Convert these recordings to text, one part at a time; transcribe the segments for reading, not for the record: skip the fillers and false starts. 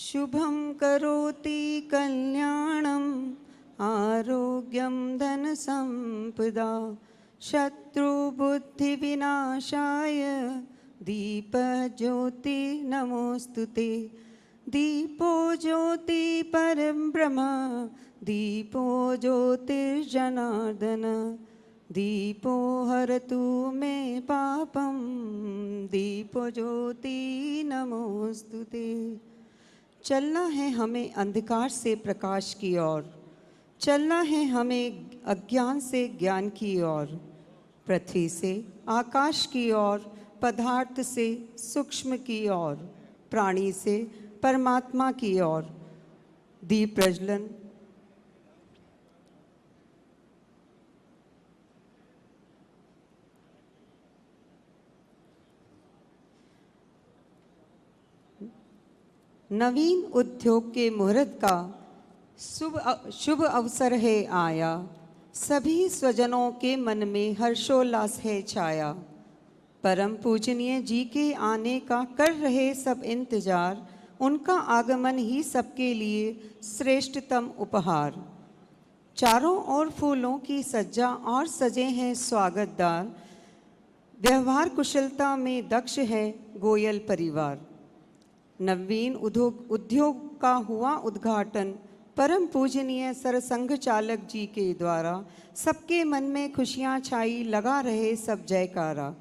शुभं करोति कल्याणं आरोग्यं धनसम्पदा शत्रुबुद्धिविनाशाय दीपज्योति नमोस्तुते। दीपो ज्योति परं ब्रह्म दीपो ज्योतिर्जनार्दन दीपो हरतु मे पापं दीपो ज्योति नमोस्तुते। चलना है हमें अंधकार से प्रकाश की ओर, चलना है हमें अज्ञान से ज्ञान की ओर, पृथ्वी से आकाश की ओर, पदार्थ से सूक्ष्म की ओर, प्राणी से परमात्मा की ओर। दीप प्रज्वलन। नवीन उद्योग के मुहूर्त का शुभ अवसर है आया, सभी स्वजनों के मन में हर्षोल्लास है छाया। परम पूजनीय जी के आने का कर रहे सब इंतजार, उनका आगमन ही सबके लिए श्रेष्ठतम उपहार। चारों ओर फूलों की सज्जा और सजे हैं स्वागतदार, व्यवहार कुशलता में दक्ष है गोयल परिवार। नवीन उद्योग का हुआ उद्घाटन परम पूजनीय सरसंघ चालक जी के द्वारा, सबके मन में खुशियां छाई लगा रहे सब जयकारा।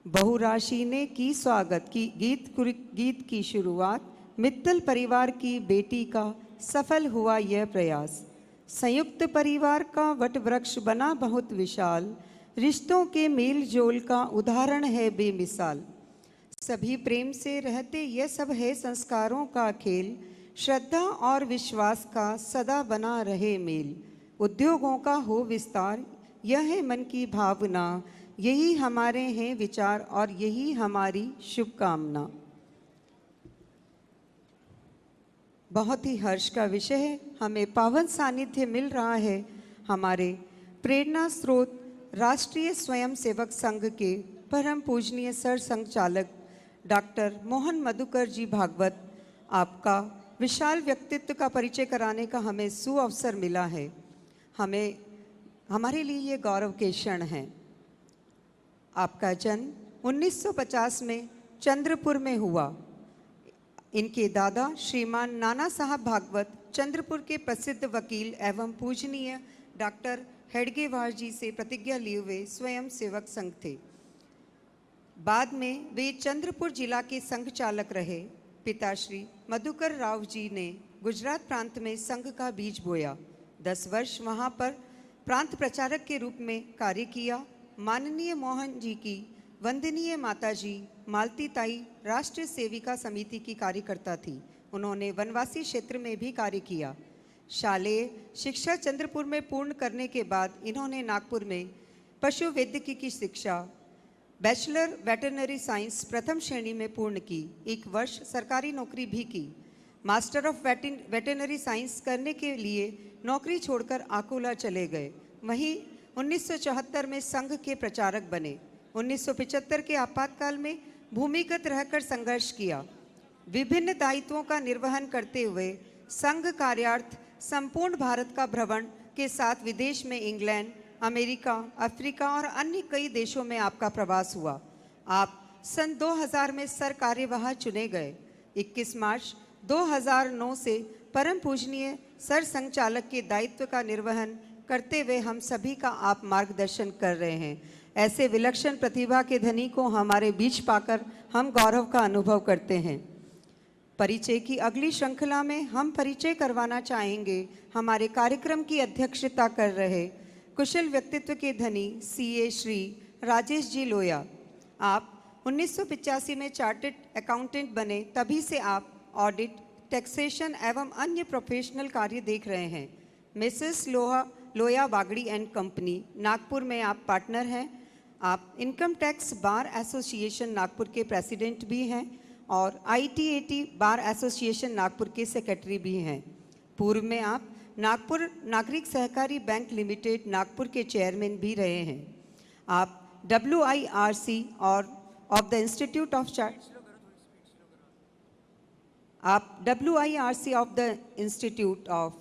बहुराशि ने की स्वागत की गीत की शुरुआत, मित्तल परिवार की बेटी का सफल हुआ यह प्रयास। संयुक्त परिवार का वट वृक्ष बना बहुत विशाल, रिश्तों के मेल जोल का उदाहरण है बेमिसाल। सभी प्रेम से रहते यह सब है संस्कारों का खेल, श्रद्धा और विश्वास का सदा बना रहे मेल। उद्योगों का हो विस्तार यह है मन की भावना, यही हमारे हैं विचार और यही हमारी शुभकामना। बहुत ही हर्ष का विषय है, हमें पावन सानिध्य मिल रहा है हमारे प्रेरणा स्रोत राष्ट्रीय स्वयंसेवक संघ के परम पूजनीय सरसंघ चालक डॉक्टर मोहन मधुकर जी भागवत। आपका विशाल व्यक्तित्व का परिचय कराने का हमें सुअवसर मिला है। हमारे लिए ये गौरव के क्षण हैं। आपका जन्म 1950 में चंद्रपुर में हुआ। इनके दादा श्रीमान नाना साहब भागवत चंद्रपुर के प्रसिद्ध वकील एवं पूजनीय डॉक्टर हेडगेवार जी से प्रतिज्ञा लिए हुए स्वयं सेवक संघ थे। बाद में वे चंद्रपुर जिला के संघ चालक रहे। पिताश्री मधुकर राव जी ने गुजरात प्रांत में संघ का बीज बोया। 10 वर्ष वहां पर प्रांत प्रचारक के रूप में कार्य किया। माननीय मोहन जी की वंदनीय माताजी मालती ताई राष्ट्रीय सेविका समिति की कार्यकर्ता थी। उन्होंने वनवासी क्षेत्र में भी कार्य किया। शालेय शिक्षा चंद्रपुर में पूर्ण करने के बाद इन्होंने नागपुर में पशु वैद्यकी की शिक्षा बैचलर वेटरनरी साइंस प्रथम श्रेणी में पूर्ण की। 1 वर्ष सरकारी नौकरी भी की। मास्टर ऑफ वेटरनरी साइंस करने के लिए नौकरी छोड़कर अकोला चले गए। वहीं 1974 में संघ के प्रचारक बने। 1975 के आपातकाल में भूमिगत रहकर संघर्ष किया। विभिन्न दायित्वों का निर्वहन करते हुए संघ कार्यार्थ संपूर्ण भारत का भ्रमण के साथ विदेश में इंग्लैंड, अमेरिका, अफ्रीका और अन्य कई देशों में आपका प्रवास हुआ। आप सन 2000 में सर कार्यवाह चुने गए। 21 मार्च 2009 से परम पूजनीय सर संघ चालक के दायित्व का निर्वहन करते हुए हम सभी का आप मार्गदर्शन कर रहे हैं। ऐसे विलक्षण प्रतिभा के धनी को हमारे बीच पाकर हम गौरव का अनुभव करते हैं। परिचय की अगली श्रृंखला में हम परिचय करवाना चाहेंगे हमारे कार्यक्रम की अध्यक्षता कर रहे कुशल व्यक्तित्व के धनी सीए श्री राजेश जी लोया। आप 1985 में चार्टर्ड अकाउंटेंट बने, तभी से आप ऑडिट, टैक्सेशन एवं अन्य प्रोफेशनल कार्य देख रहे हैं। Mrs Loya Bagdi and company Nagpur में आप पार्टनर हैं। आप income tax bar association Nagpur के प्रेसिडेंट भी हैं और ITAT बार एसोसिएशन नागपुर के सेक्रेटरी भी हैं। पूर्व में आप नागपुर नागरिक सहकारी बैंक लिमिटेड नागपुर के चेयरमैन भी रहे हैं। आप WIRC और ऑफ द इंस्टीट्यूट ऑफ आप WIRC of the institute of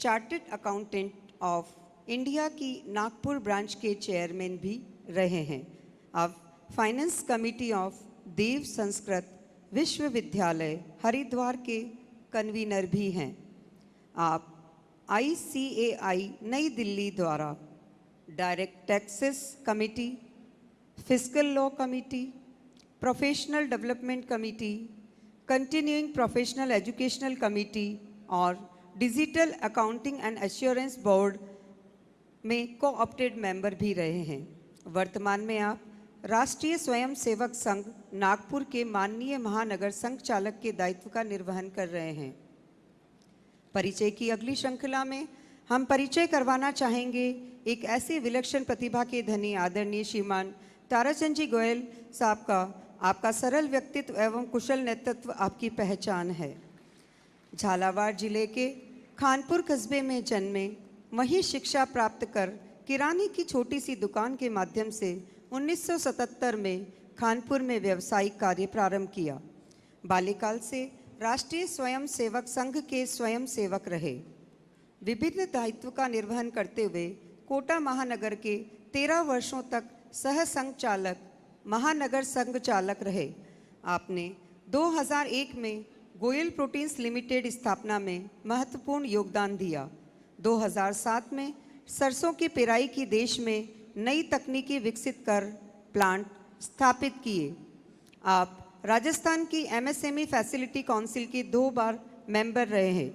chartered accountant of India की नागपुर ब्रांच के चेयरमैन भी रहे हैं। आप फाइनेंस कमेटी ऑफ देव संस्कृत विश्वविद्यालय हरिद्वार के कन्वीनर भी हैं। आप ICAI नई दिल्ली द्वारा direct taxes committee, fiscal law committee, professional development committee, continuing professional educational committee और digital accounting and assurance board में कोऑप्टेड मेंबर भी रहे हैं। वर्तमान में आप राष्ट्रीय स्वयं सेवक संघ नागपुर के माननीय महानगर संघ चालक के दायित्व का निर्वहन कर रहे हैं। परिचय की अगली श्रृंखला में हम परिचय करवाना चाहेंगे एक ऐसे विलक्षण प्रतिभा के धनी आदरणीय श्रीमान ताराचंद जी गोयल साहब का। आपका सरल व्यक्तित्व एवं कुशल नेतृत्व आपकी पहचान है। झालावाड़ जिले के खानपुर कस्बे में जन्मे, वहीं शिक्षा प्राप्त कर किराने की छोटी सी दुकान के माध्यम से 1977 में खानपुर में व्यावसायिक कार्य प्रारंभ किया। बाल्यकाल से राष्ट्रीय स्वयं सेवक संघ के स्वयं सेवक रहे। विभिन्न दायित्व का निर्वहन करते हुए कोटा महानगर के 13 वर्षों तक सह संघ चालक, महानगर संघ चालक रहे। आपने 2001 में गोयल प्रोटीन्स लिमिटेड स्थापना में महत्वपूर्ण योगदान दिया। 2007 में सरसों की पेराई की देश में नई तकनीकी विकसित कर प्लांट स्थापित किए। आप राजस्थान की MSME फैसिलिटी काउंसिल की 2 बार मेंबर रहे हैं।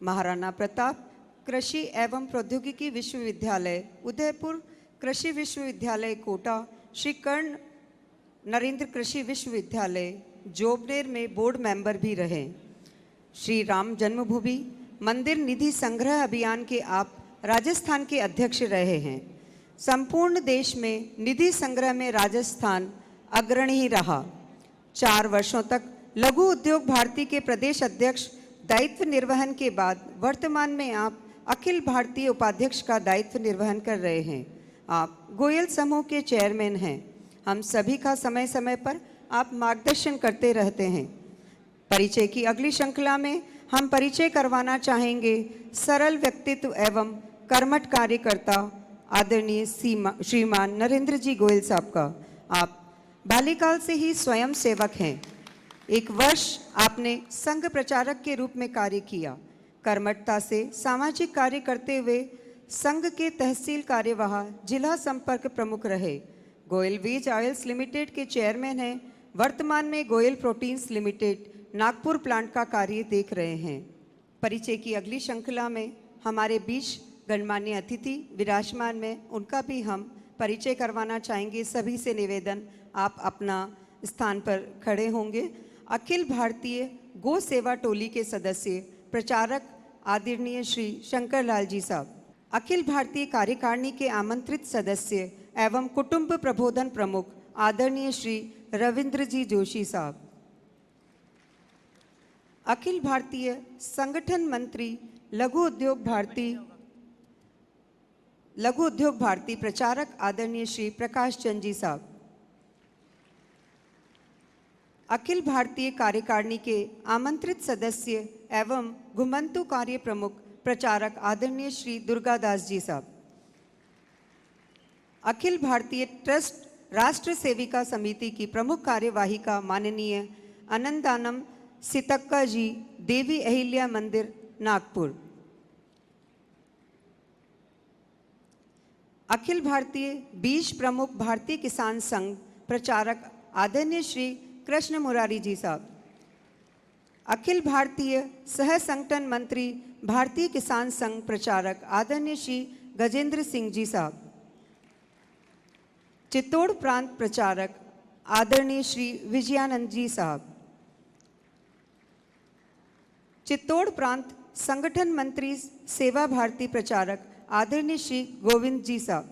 महाराणा प्रताप कृषि एवं प्रौद्योगिकी विश्वविद्यालय उदयपुर, कृषि विश्वविद्यालय कोटा, श्री कर्ण नरेंद्र कृषि विश्वविद्यालय जोबनेर में बोर्ड मेंबर भी रहे। श्री राम जन्मभूमि मंदिर निधि संग्रह अभियान के आप राजस्थान के अध्यक्ष रहे हैं। संपूर्ण देश में निधि संग्रह में राजस्थान अग्रणी रहा। 4 वर्षों तक लघु उद्योग भारती के प्रदेश अध्यक्ष दायित्व निर्वहन के बाद वर्तमान में आप अखिल भारतीय उपाध्यक्ष का दायित्व निर्वहन कर रहे हैं। आप गोयल समूह के चेयरमैन हैं। हम सभी का समय समय पर आप मार्गदर्शन करते रहते हैं। परिचय की अगली श्रृंखला में हम परिचय करवाना चाहेंगे सरल व्यक्तित्व एवं कर्मठ कार्यकर्ता आदरणीय श्रीमान नरेंद्र जी गोयल साहब का। आप बाल्यकाल से ही स्वयं सेवक हैं। 1 वर्ष आपने संघ प्रचारक के रूप में कार्य किया। कर्मठता से सामाजिक कार्य करते हुए संघ के तहसील कार्यवाह, जिला संपर्क प्रमुख रहे। गोयल वेज ऑयल्स लिमिटेड के चेयरमैन हैं। वर्तमान में Goyal proteins limited Nagpur plant का कार्य देख रहे हैं। परिचय की अगली श्रृंखला में हमारे बीच गणमान्य अतिथि विराजमान में, उनका भी हम परिचय करवाना चाहेंगे। सभी से निवेदन, आप अपना स्थान पर खड़े होंगे। अखिल भारतीय गो सेवा टोली के सदस्य प्रचारक आदरणीय श्री शंकर लाल जी साहब, अखिल भारतीय कार्यकारिणी के आमंत्रित सदस्य एवं कुटुंब प्रबोधन प्रमुख आदरणीय श्री रविंद्र जी जोशी साहब, अखिल भारतीय संगठन मंत्री लघु उद्योग भारती प्रचारक आदरणीय श्री प्रकाश चंद जी साहब, अखिल भारतीय कार्यकारिणी के आमंत्रित सदस्य एवं घुमंतु कार्य प्रमुख प्रचारक आदरणीय श्री दुर्गादास जी साहब, अखिल भारतीय ट्रस्ट राष्ट्र सेविका समिति की प्रमुख कार्यवाहिका माननीय अनंदानम सितक्का जी, देवी अहिल्या मंदिर नागपुर, अखिल भारतीय बीज प्रमुख भारतीय किसान संघ प्रचारक आदरणीय श्री कृष्ण मुरारी जी साहब, अखिल भारतीय सह संगठन मंत्री भारतीय किसान संघ प्रचारक आदरणीय श्री गजेंद्र सिंह जी साहब, चित्तौड़ प्रांत प्रचारक आदरणीय श्री विजयानंद जी साहब, चित्तौड़ प्रांत संगठन मंत्री सेवा भारती प्रचारक आदरणीय श्री गोविंद जी साहब,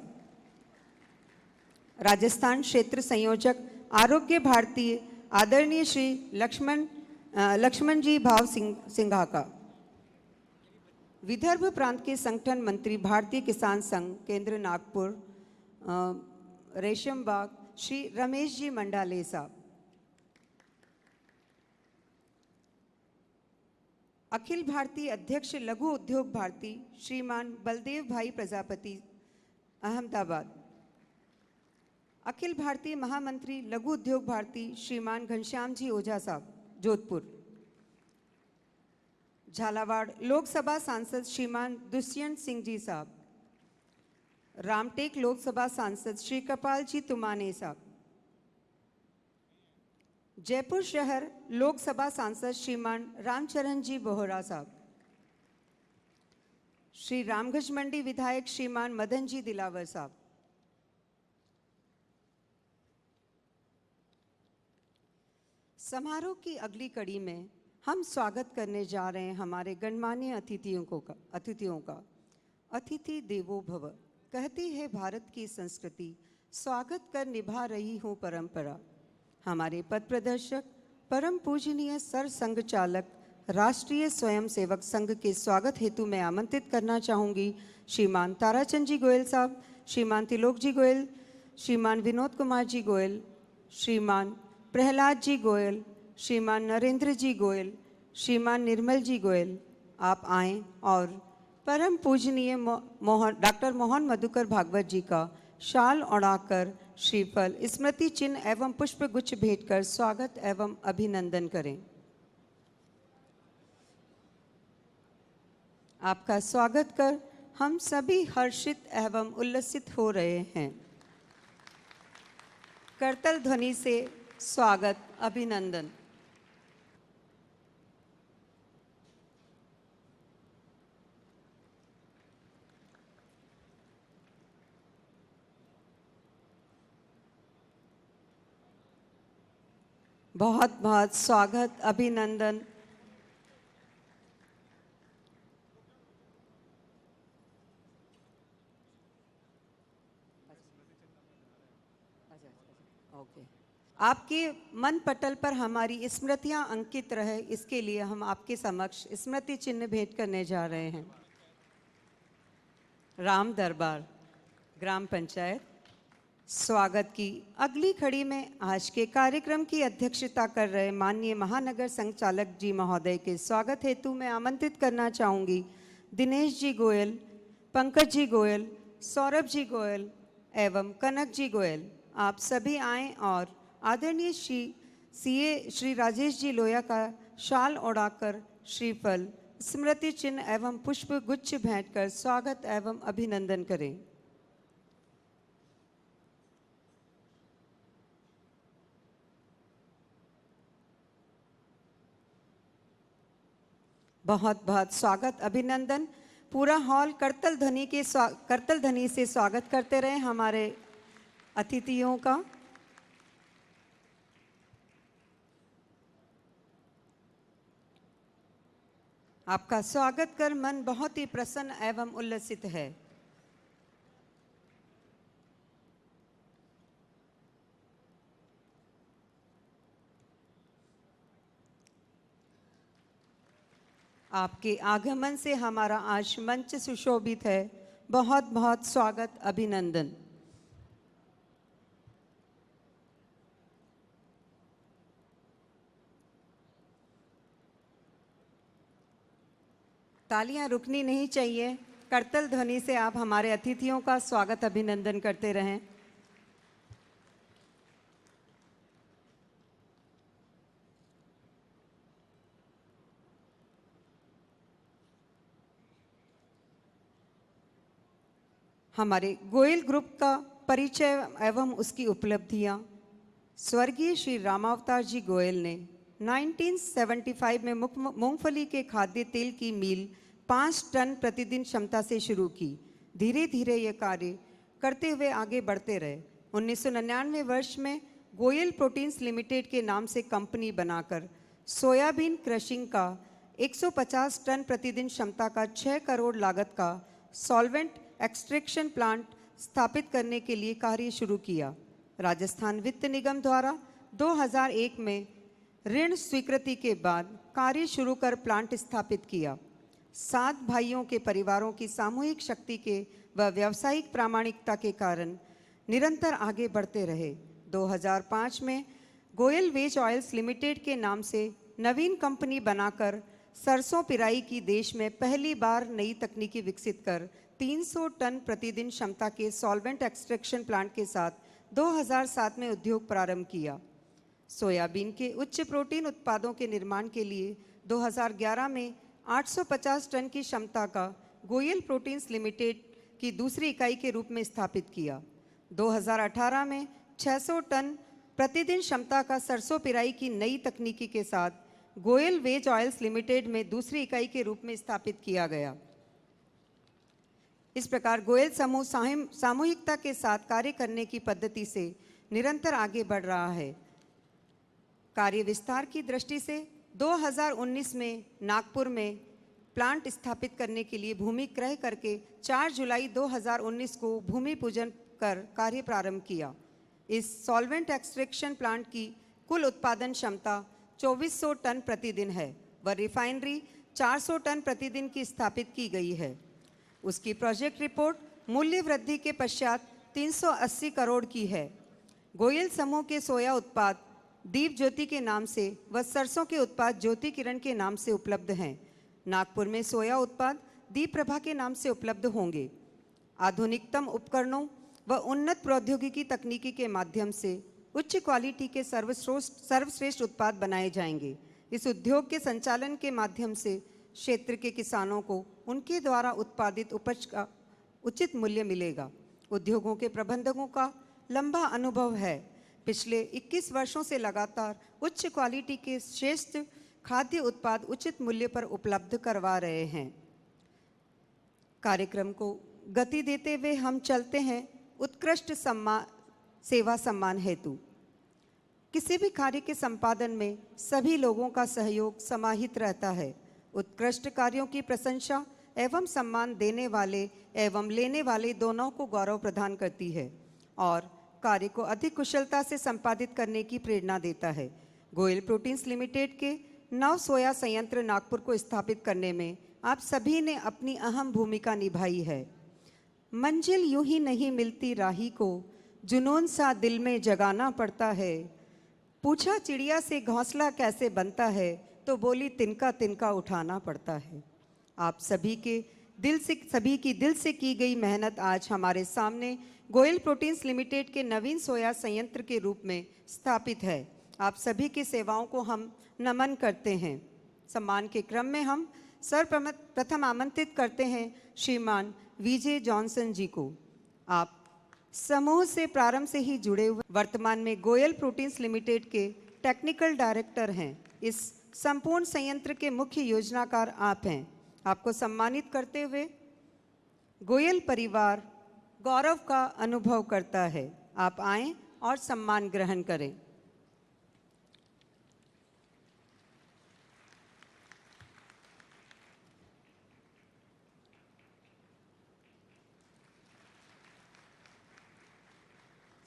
राजस्थान क्षेत्र संयोजक आरोग्य भारतीय आदरणीय श्री लक्ष्मण जी भाव सिंघाका, विदर्भ प्रांत के संगठन मंत्री भारतीय किसान संघ केंद्र नागपुर रेशम बाग श्री रमेश जी मंडाले साहब, अखिल भारतीय अध्यक्ष लघु उद्योग भारती श्रीमान बलदेव भाई प्रजापति अहमदाबाद, अखिल भारतीय महामंत्री लघु उद्योग भारती श्रीमान घनश्याम जी ओझा साहब जोधपुर, झालावाड़ लोकसभा सांसद श्रीमान दुष्यंत सिंह जी साहब, रामटेक लोकसभा सांसद श्री कृपाल जी तुमाने साहब, जयपुर शहर लोकसभा सांसद श्रीमान रामचरण जी बोहरा साहब, श्री रामगंज मंडी विधायक श्रीमान मदन जी दिलावर साहब, समारोह की अगली कड़ी में हम स्वागत करने जा रहे हैं हमारे गणमान्य अतिथियों का। अतिथि देवो भव कहती है भारत की संस्कृति, स्वागत कर निभा रही हूँ परंपरा। हमारे पथ प्रदर्शक परम पूजनीय सर संघ चालक राष्ट्रीय स्वयंसेवक संघ के स्वागत हेतु मैं आमंत्रित करना चाहूँगी श्रीमान ताराचंद जी गोयल साहब, श्रीमान तिलोक जी गोयल, श्रीमान विनोद कुमार जी गोयल, श्रीमान प्रहलाद जी गोयल, श्रीमान नरेंद्र जी गोयल, श्रीमान निर्मल जी गोयल। आप आएं और परम पूजनीय डॉक्टर मोहन मधुकर भागवत जी का शाल ओढ़ाकर श्रीफल, स्मृति चिन्ह एवं पुष्प गुच्छ भेंट कर स्वागत एवं अभिनंदन करें। आपका स्वागत कर हम सभी हर्षित एवं उल्लसित हो रहे हैं। करतल ध्वनि से स्वागत अभिनंदन। बहुत बहुत स्वागत अभिनंदन। ओके, आपके मन पटल पर हमारी स्मृतियां अंकित रहे, इसके लिए हम आपके समक्ष स्मृति चिन्ह भेंट करने जा रहे हैं। राम दरबार ग्राम पंचायत स्वागत की अगली कड़ी में आज के कार्यक्रम की अध्यक्षता कर रहे माननीय महानगर संचालक जी महोदय के स्वागत हेतु मैं आमंत्रित करना चाहूँगी दिनेश जी गोयल, पंकज जी गोयल, सौरभ जी गोयल एवं कनक जी गोयल। आप सभी आएँ और आदरणीय सीए श्री राजेश जी लोया का शाल ओढ़ाकर श्रीफल, स्मृति चिन्ह एवं पुष्प गुच्छ भेंट कर स्वागत एवं अभिनंदन करें। बहुत बहुत स्वागत अभिनंदन। पूरा हॉल करतल ध्वनि से स्वागत करते रहे हमारे अतिथियों का। आपका स्वागत कर मन बहुत ही प्रसन्न एवं उल्लसित है। आपके आगमन से हमारा आज मंच सुशोभित है। बहुत बहुत स्वागत अभिनंदन। तालियां रुकनी नहीं चाहिए। करतल ध्वनि से आप हमारे अतिथियों का स्वागत अभिनंदन करते रहें। हमारे गोयल ग्रुप का परिचय एवं उसकी उपलब्धियां। स्वर्गीय श्री रामावतार जी गोयल ने 1975 में मूंगफली के खाद्य तेल की मिल 5 टन प्रतिदिन क्षमता से शुरू की। धीरे धीरे ये कार्य करते हुए आगे बढ़ते रहे। 1999 वर्ष में गोयल प्रोटीन्स लिमिटेड के नाम से कंपनी बनाकर सोयाबीन क्रशिंग का 150 टन प्रतिदिन क्षमता का 6 करोड़ लागत का सॉल्वेंट एक्सट्रैक्शन प्लांट स्थापित करने के लिए कार्य शुरू किया। राजस्थान वित्त निगम द्वारा 2001 में ऋण स्वीकृति के बाद कार्य शुरू कर प्लांट स्थापित किया। 7 भाइयों के परिवारों की सामूहिक शक्ति के व व्यावसायिक प्रामाणिकता के कारण निरंतर आगे बढ़ते रहे। 2005 में गोयल वेज ऑयल्स लिमिटेड के नाम से नवीन कंपनी बनाकर सरसों पिराई की देश में पहली बार नई तकनीकी विकसित कर 300 टन प्रतिदिन क्षमता के सॉल्वेंट एक्सट्रैक्शन प्लांट के साथ 2007 में उद्योग प्रारंभ किया। सोयाबीन के उच्च प्रोटीन उत्पादों के निर्माण के लिए 2011 में 850 टन की क्षमता का गोयल प्रोटीन्स लिमिटेड की दूसरी इकाई के रूप में स्थापित किया। 2018 में 600 टन प्रतिदिन क्षमता का सरसों पिराई की नई तकनीकी के साथ गोयल वेज ऑयल्स लिमिटेड में दूसरी इकाई के रूप में स्थापित किया गया। इस प्रकार गोयल समूह सामूहिकता के साथ कार्य करने की पद्धति से निरंतर आगे बढ़ रहा है। कार्य विस्तार की दृष्टि से 2019 में नागपुर में प्लांट स्थापित करने के लिए भूमि क्रय करके 4 जुलाई 2019 को भूमि पूजन कर कार्य प्रारंभ किया। इस सॉल्वेंट एक्सट्रैक्शन प्लांट की कुल उत्पादन क्षमता 2400 टन प्रतिदिन है व रिफाइनरी 400 टन प्रतिदिन की स्थापित की गई है। उसकी प्रोजेक्ट रिपोर्ट मूल्य वृद्धि के पश्चात 380 करोड़ की है। गोयल समूह के सोया उत्पाद दीप ज्योति के नाम से व सरसों के उत्पाद ज्योति किरण के नाम से उपलब्ध हैं। नागपुर में सोया उत्पाद दीप प्रभा के नाम से उपलब्ध होंगे। आधुनिकतम उपकरणों व उन्नत प्रौद्योगिकी तकनीकी के माध्यम से उच्च क्वालिटी के सर्वश्रेष्ठ उत्पाद बनाए जाएंगे। इस उद्योग के संचालन के माध्यम से क्षेत्र के किसानों को उनके द्वारा उत्पादित उपज का उचित मूल्य मिलेगा। उद्योगों के प्रबंधकों का लंबा अनुभव है। पिछले 21 वर्षों से लगातार उच्च क्वालिटी के श्रेष्ठ खाद्य उत्पाद उचित मूल्य पर उपलब्ध करवा रहे हैं। कार्यक्रम को गति देते हुए हम चलते हैं उत्कृष्ट सेवा सम्मान हेतु। किसी भी कार्य के संपादन में सभी लोगों का सहयोग समाहित रहता है। उत्कृष्ट कार्यों की प्रशंसा एवं सम्मान देने वाले एवं लेने वाले दोनों को गौरव प्रदान करती है और कार्य को अधिक कुशलता से संपादित करने की प्रेरणा देता है। गोयल प्रोटीन्स लिमिटेड के नव सोया संयंत्र नागपुर को स्थापित करने में आप सभी ने अपनी अहम भूमिका निभाई है। मंजिल यूं ही नहीं मिलती राही को, जुनून सा दिल में जगाना पड़ता है। पूछा चिड़िया से घोंसला कैसे बनता है, तो बोली तिनका तिनका उठाना पड़ता है। आप सभी की दिल से की गई मेहनत आज हमारे सामने गोयल प्रोटीन्स लिमिटेड के नवीन सोया संयंत्र के रूप में स्थापित है। आप सभी की सेवाओं को हम नमन करते हैं। सम्मान के क्रम में हम सर्वप्रथम आमंत्रित करते हैं श्रीमान विजय जॉनसन जी को। आप समूह से प्रारंभ से ही जुड़े हुए वर्तमान में गोयल प्रोटीन्स लिमिटेड के टेक्निकल डायरेक्टर हैं। इस संपूर्ण संयंत्र के मुख्य योजनाकार आप हैं। आपको सम्मानित करते हुए गोयल परिवार गौरव का अनुभव करता है। आप आएं और सम्मान ग्रहण करें।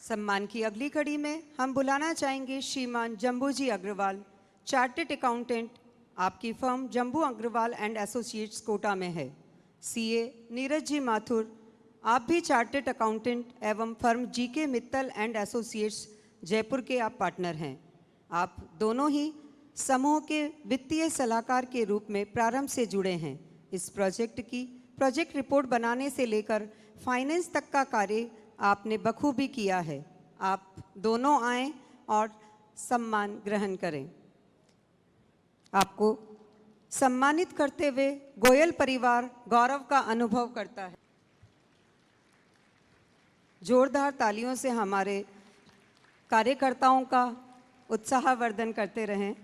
सम्मान की अगली कड़ी में हम बुलाना चाहेंगे श्रीमान जम्बूजी अग्रवाल, चार्टर्ड अकाउंटेंट। आपकी firm Jambu Agarwal and associates Kota में है। सीए नीरज जी माथुर, आप भी चार्टर्ड अकाउंटेंट एवं firm GK Mittal and associates Jaipur के आप पार्टनर हैं। आप दोनों ही समूह के वित्तीय सलाहकार के रूप में प्रारंभ से जुड़े हैं। इस प्रोजेक्ट रिपोर्ट बनाने से लेकर फाइनेंस तक का कार्य आपने बखूबी किया है। आप दोनों आएं और सम्मान ग्रहण करें। आपको सम्मानित करते हुए गोयल परिवार गौरव का अनुभव करता है। जोरदार तालियों से हमारे कार्यकर्ताओं का उत्साहवर्धन करते रहें।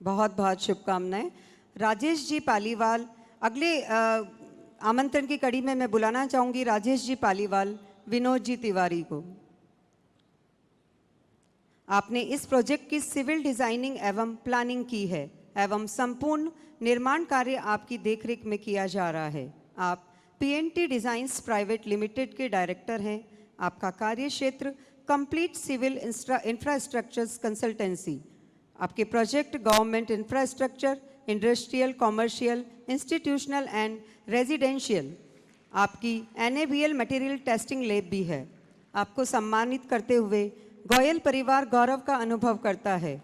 बहुत बहुत शुभकामनाएं। राजेश जी पालीवाल, अगले आमंत्रण की कड़ी में मैं बुलाना चाहूँगी राजेश जी पालीवाल, विनोद जी तिवारी को। आपने इस प्रोजेक्ट की सिविल डिज़ाइनिंग एवं प्लानिंग की है एवं संपूर्ण निर्माण कार्य आपकी देखरेख में किया जा रहा है। आप पीएनटी डिज़ाइंस प्राइवेट लिमिटेड के डायरेक्टर हैं। आपका कार्य क्षेत्र कंप्लीट सिविल इंफ्रास्ट्रक्चर्स कंसल्टेंसी। आपके project government infrastructure, industrial, commercial, institutional and residential आपकी NABL मटेरियल टेस्टिंग लैब भी है। आपको सम्मानित करते हुए गोयल परिवार गौरव का अनुभव करता है।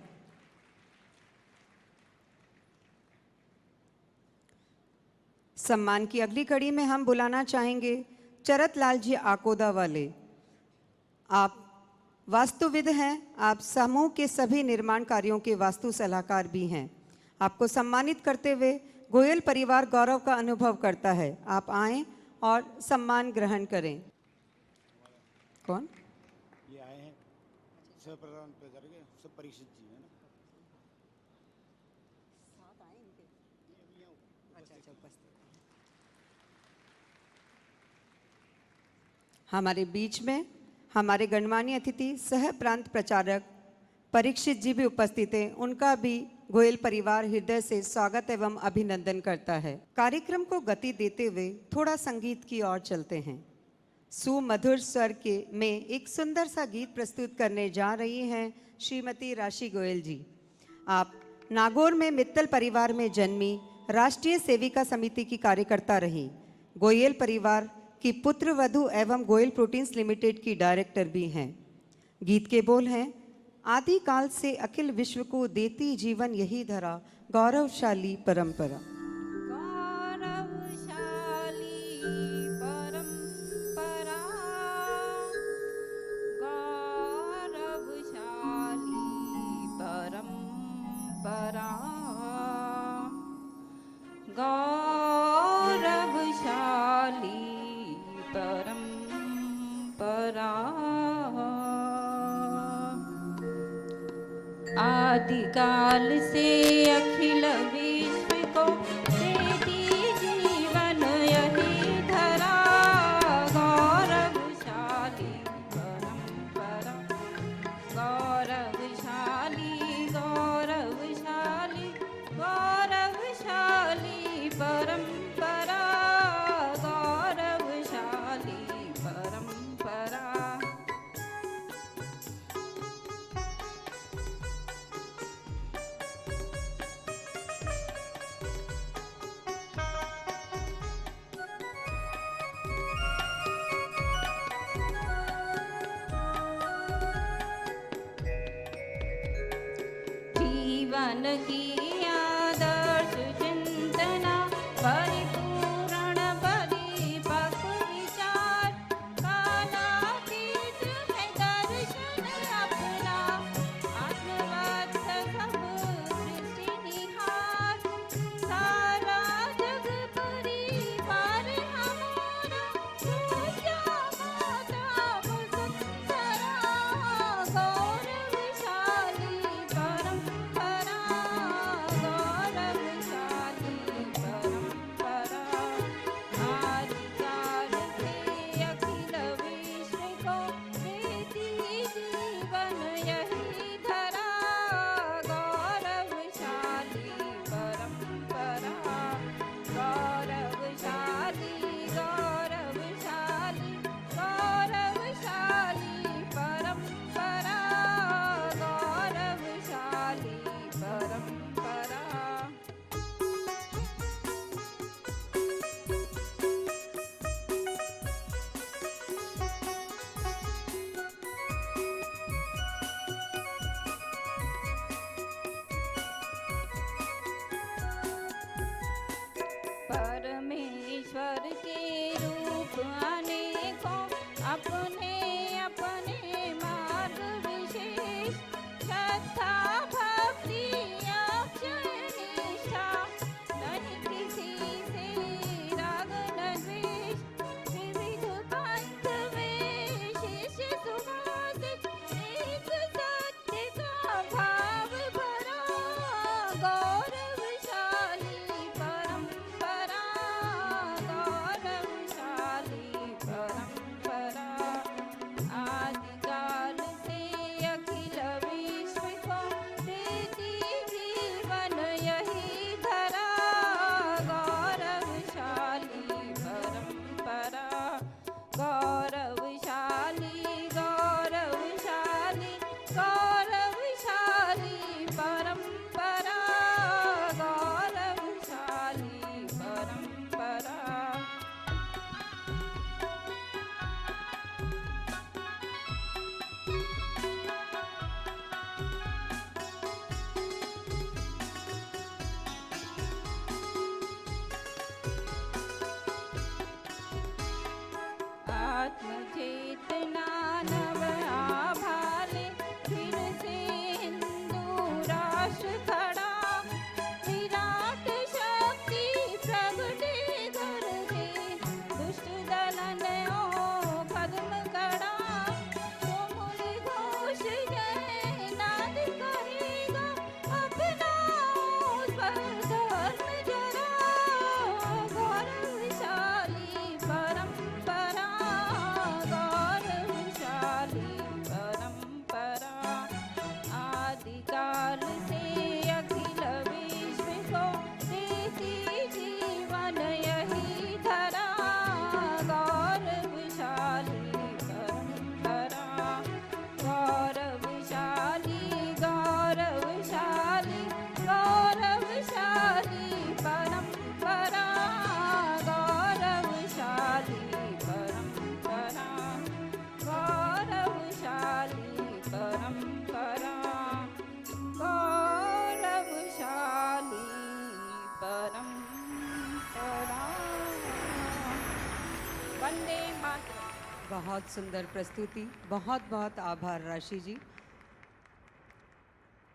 सम्मान की अगली कड़ी में हम बुलाना चाहेंगे चरत लाल जी आकोदा वाले। आप वास्तुविद हैं, आप समूह के सभी निर्माण कार्यों के वास्तु सलाहकार भी हैं। आपको सम्मानित करते हुए गोयल परिवार गौरव का अनुभव करता है। आप आएं और सम्मान ग्रहण करें। कौन ये आए हैं? सब प्रधान करके सब परीक्षित जी है ना। साथ आए इनके? अच्छा उपस्थित। हमारे बीच में हमारे गणमान्य अतिथि सह प्रांत प्रचारक परीक्षित जी भी उपस्थित हैं। उनका भी गोयल परिवार हृदय से स्वागत एवं अभिनंदन करता है। कार्यक्रम को गति देते हुए थोड़ा संगीत की ओर चलते हैं। सुमधुर स्वर के में एक सुंदर सा गीत प्रस्तुत करने जा रही हैं श्रीमती राशि गोयल जी। आप नागौर में मित्तल परिवार में जन्मी, राष्ट्रीय सेविका समिति की कार्यकर्ता रही। गोयल परिवार की पुत्र वधू एवं गोयल प्रोटीन्स लिमिटेड की डायरेक्टर भी हैं। गीत के बोल हैं, आदि काल से अखिल विश्व को देती जीवन यही धरा, गौरवशाली परंपरा। आदिकाल से अखिल विश्व को देती जीवन यही धरा, गौरवशाली परंपरा, गौरवशाली गौरवशाली गौरवशाली परंपरा, गौरवशाली परंपरा। जीवन की आदर्श चिंतना, परिपूर्ण परिपक्व विचार, कालातीत है दर्शन अपना, आत्मवत् सब सृष्टि निहार, सारा जग परिवार हमारा, पूज्य माता वसुंधरा, गौरवशाली परंपरा, गौरवशाली परंपरा। आदिकाल से अखिल विश्व को देती जीवन यही धरा, गौरवशाली परंपरा, गौरवशाली गौरवशाली गौरवशाली परंपरा, गौरवशाली परंपरा। परमेश्वर के रूप अनेकों, अपने अपने मार्ग विशेष, श्रद्धा भक्ति अक्षय निष्ठा, नहीं किसी से राग न द्वेष, विविध पंथ में शिष्य सुभाषित, एक सत्य का भाव भरा, गौरवशाली परंपरा, मानव आभाले फिर से हिंदू राष्ट्र खड़ा विराट शक्ति प्रगटे करके दुष्ट दलन ओ कदम कड़ा तुमुल घोष जय नाद करेगा अपना उस पर धर्म जरा गौरवशाली परंपरा गौरवशाली परंपरा आदिकाल से अखिल विश्व को देती जीवन यही धरा गौरवशाली परंपरा गौरवशाली गौरवशाली गौरवशाली परंपरा गौरवशाली परंपरा गौरवशाली परंपरा गौरवशाली परंपरा वंदे मातरम। बहुत सुंदर प्रस्तुति, बहुत बहुत आभार राशि जी।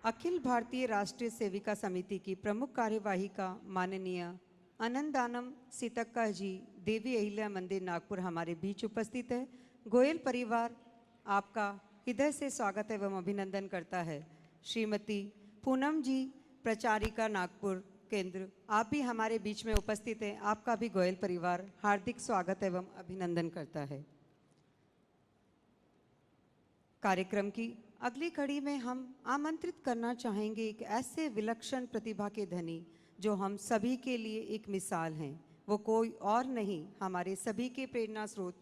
अखिल भारतीय राष्ट्रीय सेविका समिति की प्रमुख कार्यवाहिका माननीय आनंदानम सीतक्का जी देवी अहिल्या मंदिर नागपुर हमारे बीच उपस्थित है। गोयल परिवार आपका हृदय से स्वागत एवं अभिनंदन करता है। श्रीमती पूनम जी प्रचारिका नागपुर केंद्र, आप भी हमारे बीच में उपस्थित हैं। आपका भी गोयल परिवार हार्दिक स्वागत एवं अभिनंदन करता है। कार्यक्रम की अगली कड़ी में हम आमंत्रित करना चाहेंगे एक ऐसे विलक्षण प्रतिभा के धनी जो हम सभी के लिए एक मिसाल हैं। वो कोई और नहीं, हमारे सभी के प्रेरणा स्रोत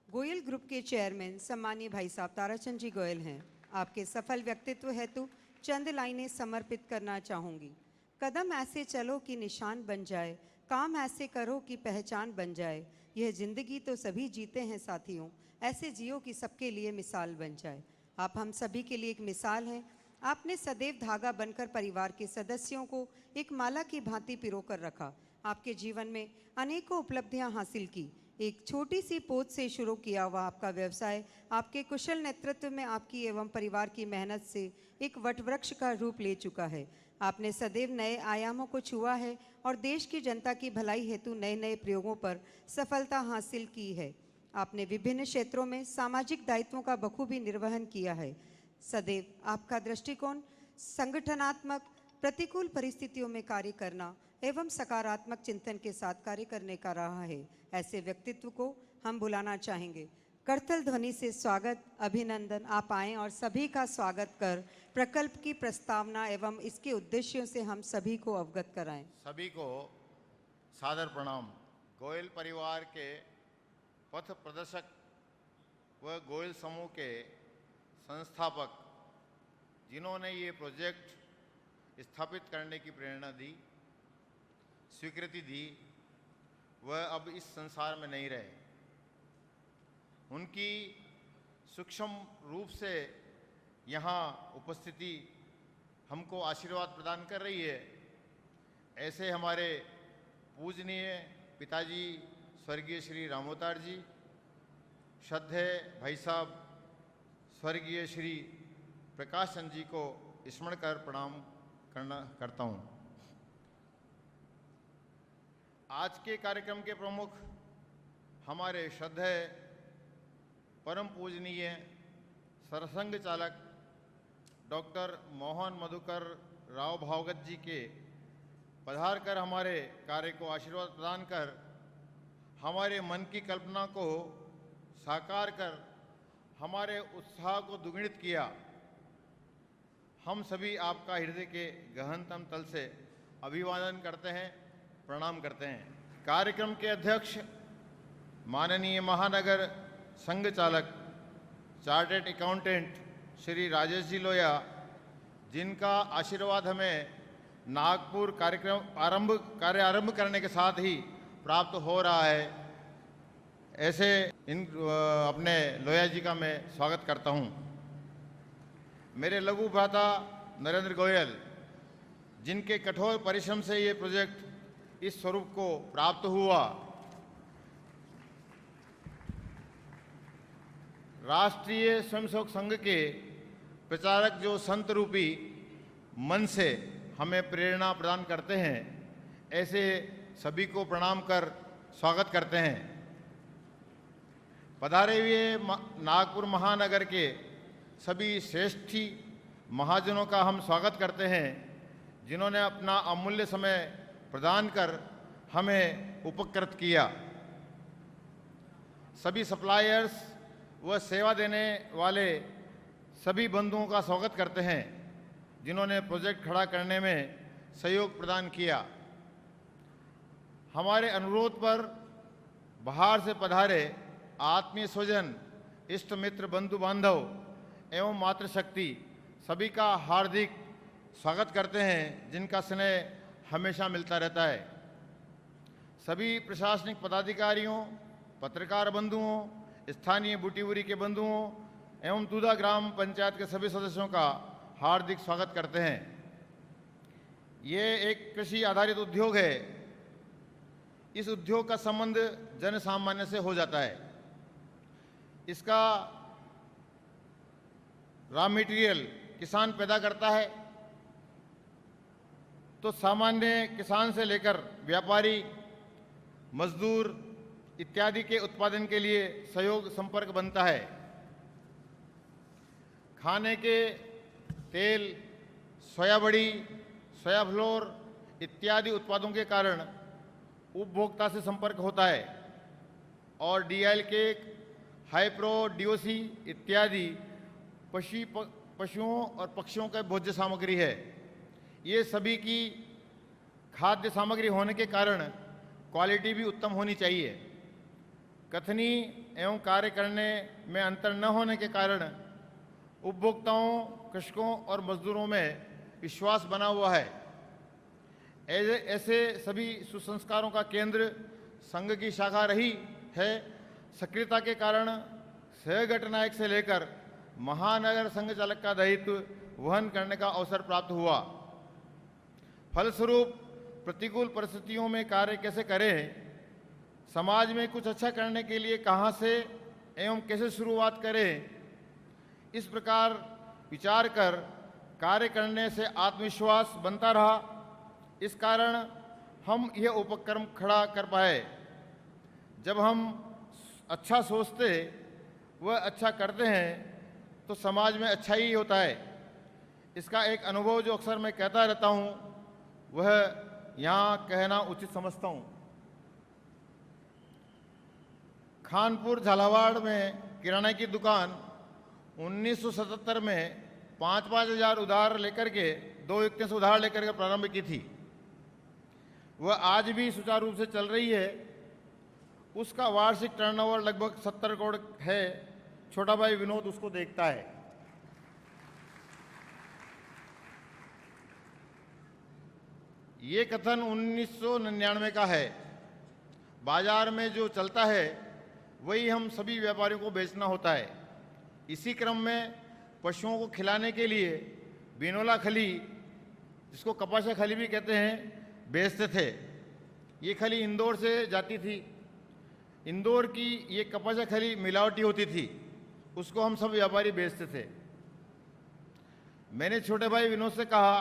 गोयल ग्रुप के चेयरमैन सम्मानीय भाई साहब ताराचंद जी गोयल हैं। आपके सफल व्यक्तित्व हेतु चंद लाइनें समर्पित करना चाहूँगी। कदम ऐसे चलो कि निशान बन जाए, काम ऐसे करो कि पहचान बन जाए। यह जिंदगी तो सभी जीते हैं साथियों, ऐसे जियो कि सबके लिए मिसाल बन जाए। आप हम सभी के लिए एक मिसाल हैं। आपने सदैव धागा बनकर परिवार के सदस्यों को एक माला की भांति पिरोकर रखा। आपके जीवन में अनेकों उपलब्धियां हासिल की। एक छोटी सी पोत से शुरू किया हुआ आपका व्यवसाय आपके कुशल नेतृत्व में आपकी एवं परिवार की मेहनत से एक वटवृक्ष का रूप ले चुका है। आपने सदैव नए आयामों को छुआ है और देश की जनता की भलाई हेतु नए नए प्रयोगों पर सफलता हासिल की है। आपने विभिन्न क्षेत्रों में सामाजिक दायित्वों का बखूबी निर्वहन किया है। सदैव आपका दृष्टिकोण संगठनात्मक, प्रतिकूल परिस्थितियों में कार्य करना एवं सकारात्मक चिंतन के साथ कार्य करने का रहा है। ऐसे व्यक्तित्व को हम बुलाना चाहेंगे। करतल ध्वनि से स्वागत, अभिनंदन। आप आएँ और सभी का स्वागत कर प्रकल्प की प्रस्तावना एवं इसके उद्देश्यों से हम सभी को अवगत कराएं। सभी को सादर प्रणाम। गोयल परिवार के पथ प्रदर्शक व गोयल समूह के संस्थापक जिन्होंने ये प्रोजेक्ट स्थापित करने की प्रेरणा दी, स्वीकृति दी, वह अब इस संसार में नहीं रहे। उनकी सूक्ष्म रूप से यहाँ उपस्थिति हमको आशीर्वाद प्रदान कर रही है। ऐसे हमारे पूजनीय पिताजी स्वर्गीय श्री रामोतार जी, श्रद्धेय भाई साहब स्वर्गीय श्री प्रकाश चंद जी को स्मरण कर प्रणाम करता हूँ। आज के कार्यक्रम के प्रमुख हमारे श्रद्धेय परम पूजनीय सरसंघ चालक डॉक्टर मोहन मधुकर राव भावगत जी के पधार कर हमारे कार्य को आशीर्वाद प्रदान कर हमारे मन की कल्पना को साकार कर हमारे उत्साह को दुगुणित किया। हम सभी आपका हृदय के गहनतम तल से अभिवादन करते हैं, प्रणाम करते हैं। कार्यक्रम के अध्यक्ष माननीय महानगर संघ चालक चार्टर्ड अकाउंटेंट श्री राजेश जी लोया, जिनका आशीर्वाद हमें नागपुर कार्य आरंभ करने के साथ ही प्राप्त हो रहा है, ऐसे अपने लोया जी का मैं स्वागत करता हूं। मेरे लघु भ्राता नरेंद्र गोयल, जिनके कठोर परिश्रम से ये प्रोजेक्ट इस स्वरूप को प्राप्त हुआ, राष्ट्रीय स्वयंसेवक संघ के प्रचारक जो संत रूपी मन से हमें प्रेरणा प्रदान करते हैं, ऐसे सभी को प्रणाम कर स्वागत करते हैं। पधारे हुए नागपुर महानगर के सभी श्रेष्ठी महाजनों का हम स्वागत करते हैं, जिन्होंने अपना अमूल्य समय प्रदान कर हमें उपकृत किया। सभी सप्लायर्स व सेवा देने वाले सभी बंधुओं का स्वागत करते हैं, जिन्होंने प्रोजेक्ट खड़ा करने में सहयोग प्रदान किया। हमारे अनुरोध पर बाहर से पधारे आत्मीय स्वजन, इष्ट मित्र, बंधु बांधव एवं मातृशक्ति सभी का हार्दिक स्वागत करते हैं, जिनका स्नेह हमेशा मिलता रहता है। सभी प्रशासनिक पदाधिकारियों, पत्रकार बंधुओं, स्थानीय बूटीबुरी के बंधुओं एवं दूधा ग्राम पंचायत के सभी सदस्यों का हार्दिक स्वागत करते हैं। ये एक कृषि आधारित उद्योग है। इस उद्योग का संबंध जन सामान्य से हो जाता है। इसका रॉ मटेरियल किसान पैदा करता है, तो सामान्य किसान से लेकर व्यापारी, मजदूर इत्यादि के उत्पादन के लिए सहयोग संपर्क बनता है। खाने के तेल, सोया बड़ी, सोया फ्लोर इत्यादि उत्पादों के कारण उपभोक्ता से संपर्क होता है और डीआईल केक, हाइप्रो, डीओसी इत्यादि पशुओं और पक्षियों का भोज्य सामग्री है। ये सभी की खाद्य सामग्री होने के कारण क्वालिटी भी उत्तम होनी चाहिए। कथनी एवं कार्य करने में अंतर न होने के कारण उपभोक्ताओं, कृषकों और मजदूरों में विश्वास बना हुआ है। ऐसे सभी सुसंस्कारों का केंद्र संघ की शाखा रही है। सक्रियता के कारण सहगठन नायक से लेकर महानगर संघ चालक का दायित्व वहन करने का अवसर प्राप्त हुआ। फलस्वरूप प्रतिकूल परिस्थितियों में कार्य कैसे करें, समाज में कुछ अच्छा करने के लिए कहाँ से एवं कैसे शुरुआत करें, इस प्रकार विचार कर कार्य करने से आत्मविश्वास बनता रहा। इस कारण हम यह उपक्रम खड़ा कर पाए। जब हम अच्छा सोचते व अच्छा करते हैं तो समाज में अच्छा ही होता है। इसका एक अनुभव जो अक्सर मैं कहता रहता हूँ, वह यहाँ कहना उचित समझता हूँ। खानपुर झालावाड़ में किराना की दुकान 1977 में 5-5 हज़ार उधार लेकर के 2 व्यक्तियों से उधार लेकर के प्रारंभ की थी। वह आज भी सुचारू रूप से चल रही है। उसका वार्षिक टर्नओवर लगभग 70 करोड़ है। छोटा भाई विनोद उसको देखता है। ये कथन 1999 का है। बाजार में जो चलता है वही हम सभी व्यापारियों को बेचना होता है। इसी क्रम में पशुओं को खिलाने के लिए बिनोला खली, जिसको कपासा खली भी कहते हैं, बेचते थे। ये खली इंदौर से जाती थी। इंदौर की ये कपासा खली मिलावटी होती थी, उसको हम सब व्यापारी बेचते थे। मैंने छोटे भाई विनोद से कहा,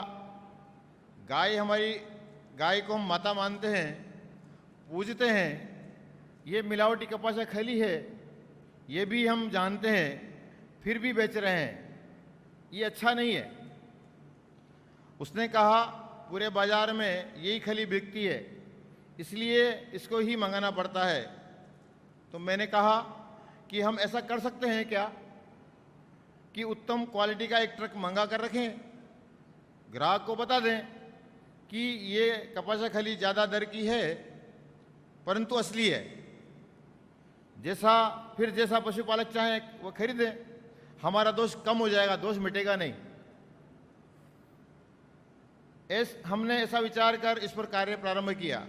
गाय को हम माता मानते हैं, पूजते हैं। ये मिलावटी कपासा खली है, ये भी हम जानते हैं, फिर भी बेच रहे हैं। ये अच्छा नहीं है। उसने कहा, पूरे बाजार में यही खली बिकती है, इसलिए इसको ही मंगाना पड़ता है। तो मैंने कहा कि हम ऐसा कर सकते हैं क्या कि उत्तम क्वालिटी का एक ट्रक मंगा कर रखें, ग्राहक को बता दें कि ये कपासा खली ज़्यादा दर की है परंतु असली है। जैसा पशुपालक चाहे वो खरीदे, हमारा दोष कम हो जाएगा, दोष मिटेगा नहीं। हमने ऐसा विचार कर इस पर कार्य प्रारंभ किया।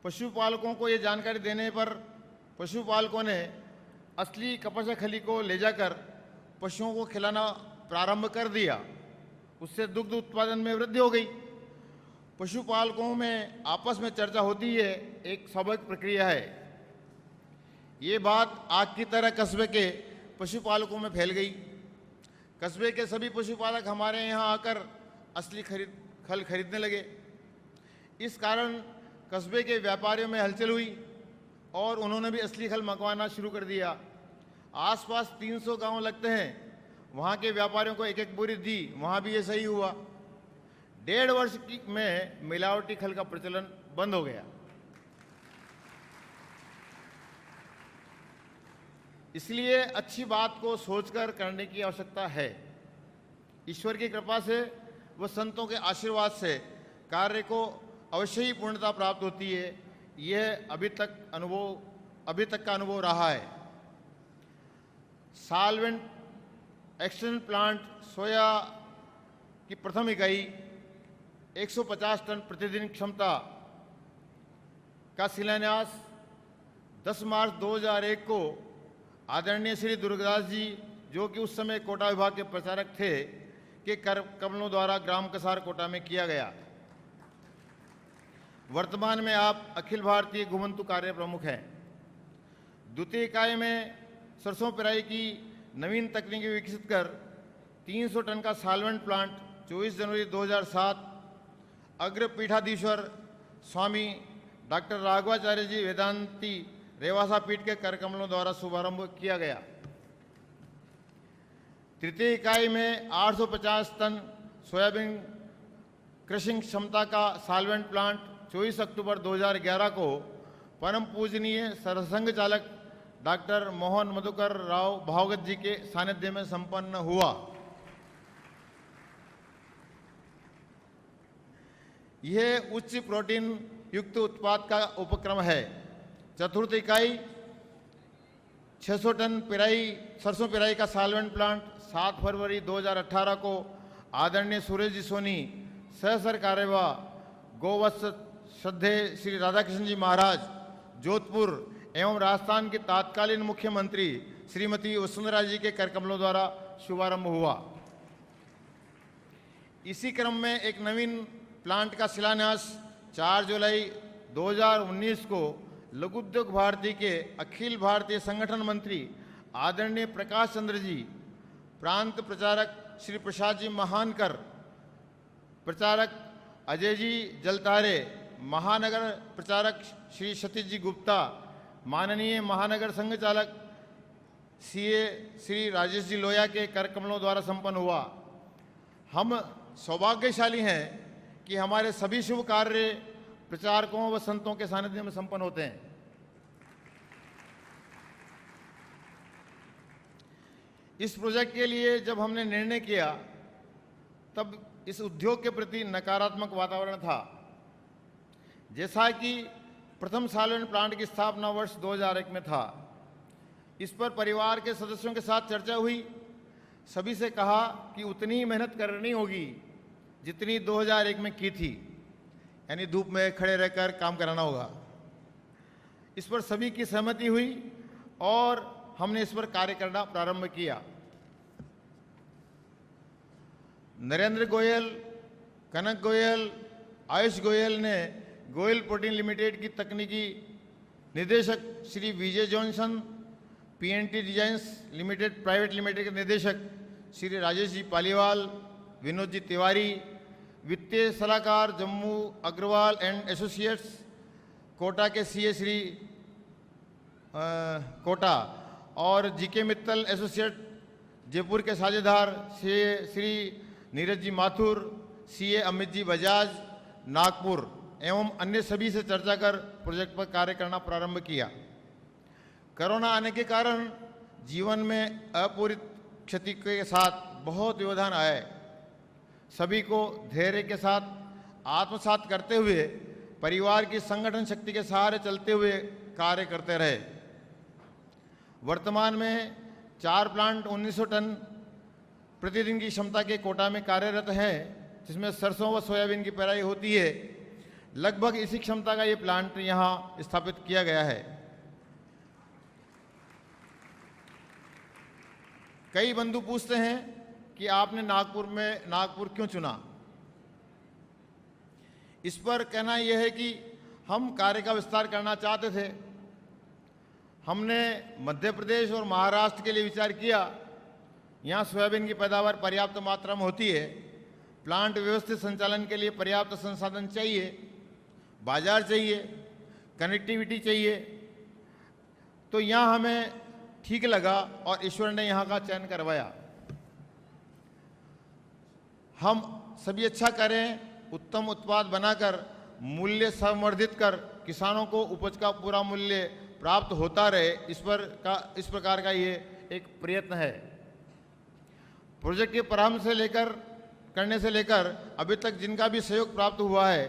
पशुपालकों को ये जानकारी देने पर पशुपालकों ने असली कपासा खली को ले जाकर पशुओं को खिलाना प्रारंभ कर दिया। उससे दुग्ध उत्पादन में वृद्धि हो गई। पशुपालकों में आपस में चर्चा होती है, एक स्वाभाविक प्रक्रिया है। ये बात आग की तरह कस्बे के पशुपालकों में फैल गई। कस्बे के सभी पशुपालक हमारे यहाँ आकर असली खल खरीदने लगे। इस कारण कस्बे के व्यापारियों में हलचल हुई और उन्होंने भी असली खल मंगवाना शुरू कर दिया। आसपास 300 गांव लगते हैं, वहाँ के व्यापारियों को एक एक बोरी दी, वहाँ भी ये सही हुआ। 1.5 वर्ष में मिलावटी खल का प्रचलन बंद हो गया। इसलिए अच्छी बात को सोचकर करने की आवश्यकता है। ईश्वर की कृपा से व संतों के आशीर्वाद से कार्य को अवश्य ही पूर्णता प्राप्त होती है। यह अभी तक का अनुभव रहा है। सॉल्वेंट एक्सट्रैक्शन प्लांट सोया की प्रथम इकाई 150 टन प्रतिदिन क्षमता का शिलान्यास 10 मार्च 2001 को आदरणीय श्री दुर्गादास जी, जो कि उस समय कोटा विभाग के प्रचारक थे, के कर कमलों द्वारा ग्राम कसार कोटा में किया गया। वर्तमान में आप अखिल भारतीय घुमंतु कार्य प्रमुख हैं। द्वितीय इकाई में सरसों पेराई की नवीन तकनीकी विकसित कर 300 टन का सॉल्वेंट प्लांट 24 जनवरी 2007 अग्र पीठाधीश्वर स्वामी डॉक्टर राघवाचार्य जी वेदांती रेवासा पीठ के कर कमलों द्वारा शुभारंभ किया गया। तृतीय इकाई में 850 टन सोयाबीन क्रशिंग क्षमता का सॉल्वेंट प्लांट 24 अक्टूबर 2011 को परम पूजनीय सरसंघ चालक डॉक्टर मोहन मधुकर राव भावगत जी के सानिध्य में संपन्न हुआ। यह उच्च प्रोटीन युक्त उत्पाद का उपक्रम है। चतुर्थ इकाई 600 टन सरसों पेराई का सॉल्वेंट प्लांट 7 फरवरी 2018 को आदरणीय सुरेश जी सोनी सहसर कार्यवाह गोवत्स श्रद्धेय श्री राधाकृष्ण जी महाराज जोधपुर एवं राजस्थान के तत्कालीन मुख्यमंत्री श्रीमती वसुंधरा जी के कर कमलों द्वारा शुभारंभ हुआ। इसी क्रम में एक नवीन प्लांट का शिलान्यास 4 जुलाई 2019 को लघु उद्योग भारती के अखिल भारतीय संगठन मंत्री आदरणीय प्रकाश चंद्र जी, प्रांत प्रचारक श्री प्रसाद जी महानकर, प्रचारक अजय जी जलतारे, महानगर प्रचारक श्री सतीश जी गुप्ता, माननीय महानगर संघ चालक सीए श्री राजेश जी लोया के कर कमलों द्वारा संपन्न हुआ। हम सौभाग्यशाली हैं कि हमारे सभी शुभ कार्य प्रचारकों व संतों के सानिध्य में संपन्न होते हैं। इस प्रोजेक्ट के लिए जब हमने निर्णय किया तब इस उद्योग के प्रति नकारात्मक वातावरण था। जैसा कि प्रथम सॉल्वेंट प्लांट की स्थापना वर्ष 2001 में था। इस पर परिवार के सदस्यों के साथ चर्चा हुई। सभी से कहा कि उतनी ही मेहनत करनी होगी जितनी 2001 में की थी, यानी धूप में खड़े रहकर काम कराना होगा। इस पर सभी की सहमति हुई और हमने इस पर कार्य करना प्रारंभ किया। नरेंद्र गोयल, कनक गोयल, आयुष गोयल ने गोयल प्रोटीन लिमिटेड की तकनीकी निदेशक Shri Vijay Johnson, PNT designs limited private limited के निदेशक श्री राजेश जी पालीवाल, विनोद जी तिवारी, वित्तीय सलाहकार जम्मू अग्रवाल एंड एसोसिएट्स, कोटा के सीए श्री कोटा और जीके मित्तल एसोसिएट जयपुर के साझेदार श्री नीरज जी माथुर, सीए अमित जी बजाज नागपुर एवं अन्य सभी से चर्चा कर प्रोजेक्ट पर कार्य करना प्रारंभ किया। कोरोना आने के कारण जीवन में अपूरित क्षति के साथ बहुत व्यवधान आए। सभी को धैर्य के साथ आत्मसात करते हुए परिवार की संगठन शक्ति के सहारे चलते हुए कार्य करते रहे। वर्तमान में 4 प्लांट 1900 टन प्रतिदिन की क्षमता के कोटा में कार्यरत हैं, जिसमें सरसों व सोयाबीन की पेराई होती है। लगभग इसी क्षमता का ये प्लांट यहाँ स्थापित किया गया है। कई बंधु पूछते हैं कि आपने नागपुर क्यों चुना। इस पर कहना यह है कि हम कार्य का विस्तार करना चाहते थे। हमने मध्य प्रदेश और महाराष्ट्र के लिए विचार किया। यहाँ सोयाबीन की पैदावार पर्याप्त मात्रा में होती है, प्लांट व्यवस्थित संचालन के लिए पर्याप्त संसाधन चाहिए, बाजार चाहिए, कनेक्टिविटी चाहिए, तो यहाँ हमें ठीक लगा और ईश्वर ने यहाँ का चयन करवाया। हम सभी अच्छा करें, उत्तम उत्पाद बनाकर मूल्य संवर्धित कर किसानों को उपज का पूरा मूल्य प्राप्त होता रहे, इस प्रकार का ये एक प्रयत्न है। प्रोजेक्ट के प्रारंभ करने से लेकर अभी तक जिनका भी सहयोग प्राप्त हुआ है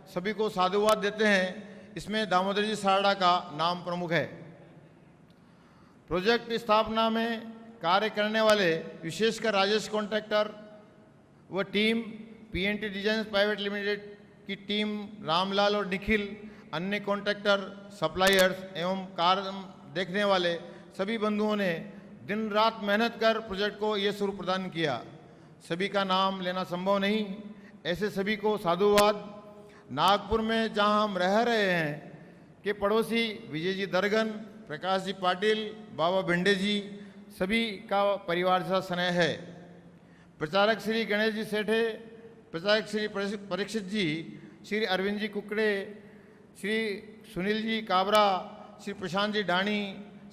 सभी को साधुवाद देते हैं। इसमें दामोदर जी सारड़ा का नाम प्रमुख है। प्रोजेक्ट स्थापना में कार्य करने वाले विशेषकर राजेश कॉन्ट्रैक्टर व team, PNT design private limited की टीम, रामलाल और निखिल, अन्य कॉन्ट्रैक्टर, सप्लायर्स एवं कार्य देखने वाले सभी बंधुओं ने दिन रात मेहनत कर प्रोजेक्ट को ये स्वरूप प्रदान किया। सभी का नाम लेना संभव नहीं, ऐसे सभी को साधुवाद। नागपुर में जहां हम रह रहे हैं के पड़ोसी विजय जी दरगन, प्रकाश जी पाटिल, बाबा भिंडे जी, सभी का परिवार जैसा स्नेह है। प्रचारक श्री गणेश जी सेठे, प्रचारक श्री परीक्षित जी, श्री अरविंद जी कुकड़े, श्री सुनील जी काबरा, श्री प्रशांत जी डाणी,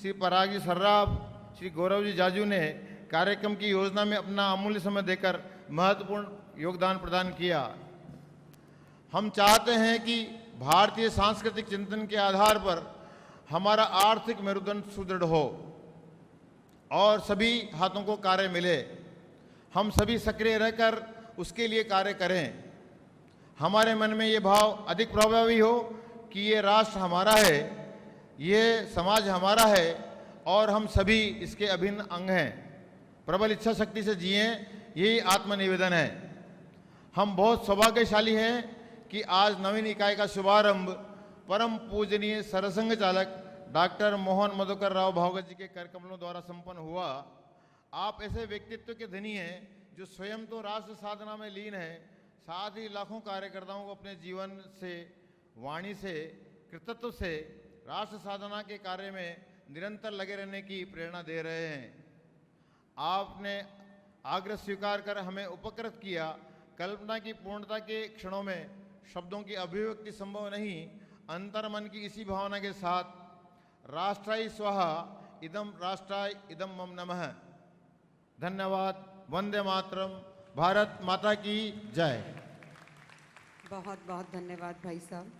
श्री पराग जी सर्राफ, श्री गौरव जी जाजू ने कार्यक्रम की योजना में अपना अमूल्य समय देकर महत्वपूर्ण योगदान प्रदान किया। हम चाहते हैं कि भारतीय सांस्कृतिक चिंतन के आधार पर हमारा आर्थिक मेरुदंड सुदृढ़ हो और सभी हाथों को कार्य मिले। हम सभी सक्रिय रहकर उसके लिए कार्य करें। हमारे मन में ये भाव अधिक प्रभावी हो कि ये राष्ट्र हमारा है, ये समाज हमारा है और हम सभी इसके अभिन्न अंग हैं। प्रबल इच्छा शक्ति से जिएं, यही आत्मनिवेदन है। हम बहुत सौभाग्यशाली हैं कि आज नवीन इकाई का शुभारंभ परम पूजनीय सरसंघ चालक डॉक्टर मोहन मधुकर राव भागवत जी के कर कमलों द्वारा संपन्न हुआ। आप ऐसे व्यक्तित्व के धनी हैं जो स्वयं तो राष्ट्र साधना में लीन है, साथ ही लाखों कार्यकर्ताओं को अपने जीवन से, वाणी से, कृतित्व से राष्ट्र साधना के कार्य में निरंतर लगे रहने की प्रेरणा दे रहे हैं। आपने आग्रह स्वीकार कर हमें उपकृत किया। कल्पना की पूर्णता के क्षणों में शब्दों की अभिव्यक्ति संभव नहीं। अंतर्मन की इसी भावना के साथ राष्ट्राय स्वाहा इदम राष्ट्राय इदम मम नमः। धन्यवाद। वंदे मातरम। भारत माता की जय। बहुत बहुत धन्यवाद भाई साहब।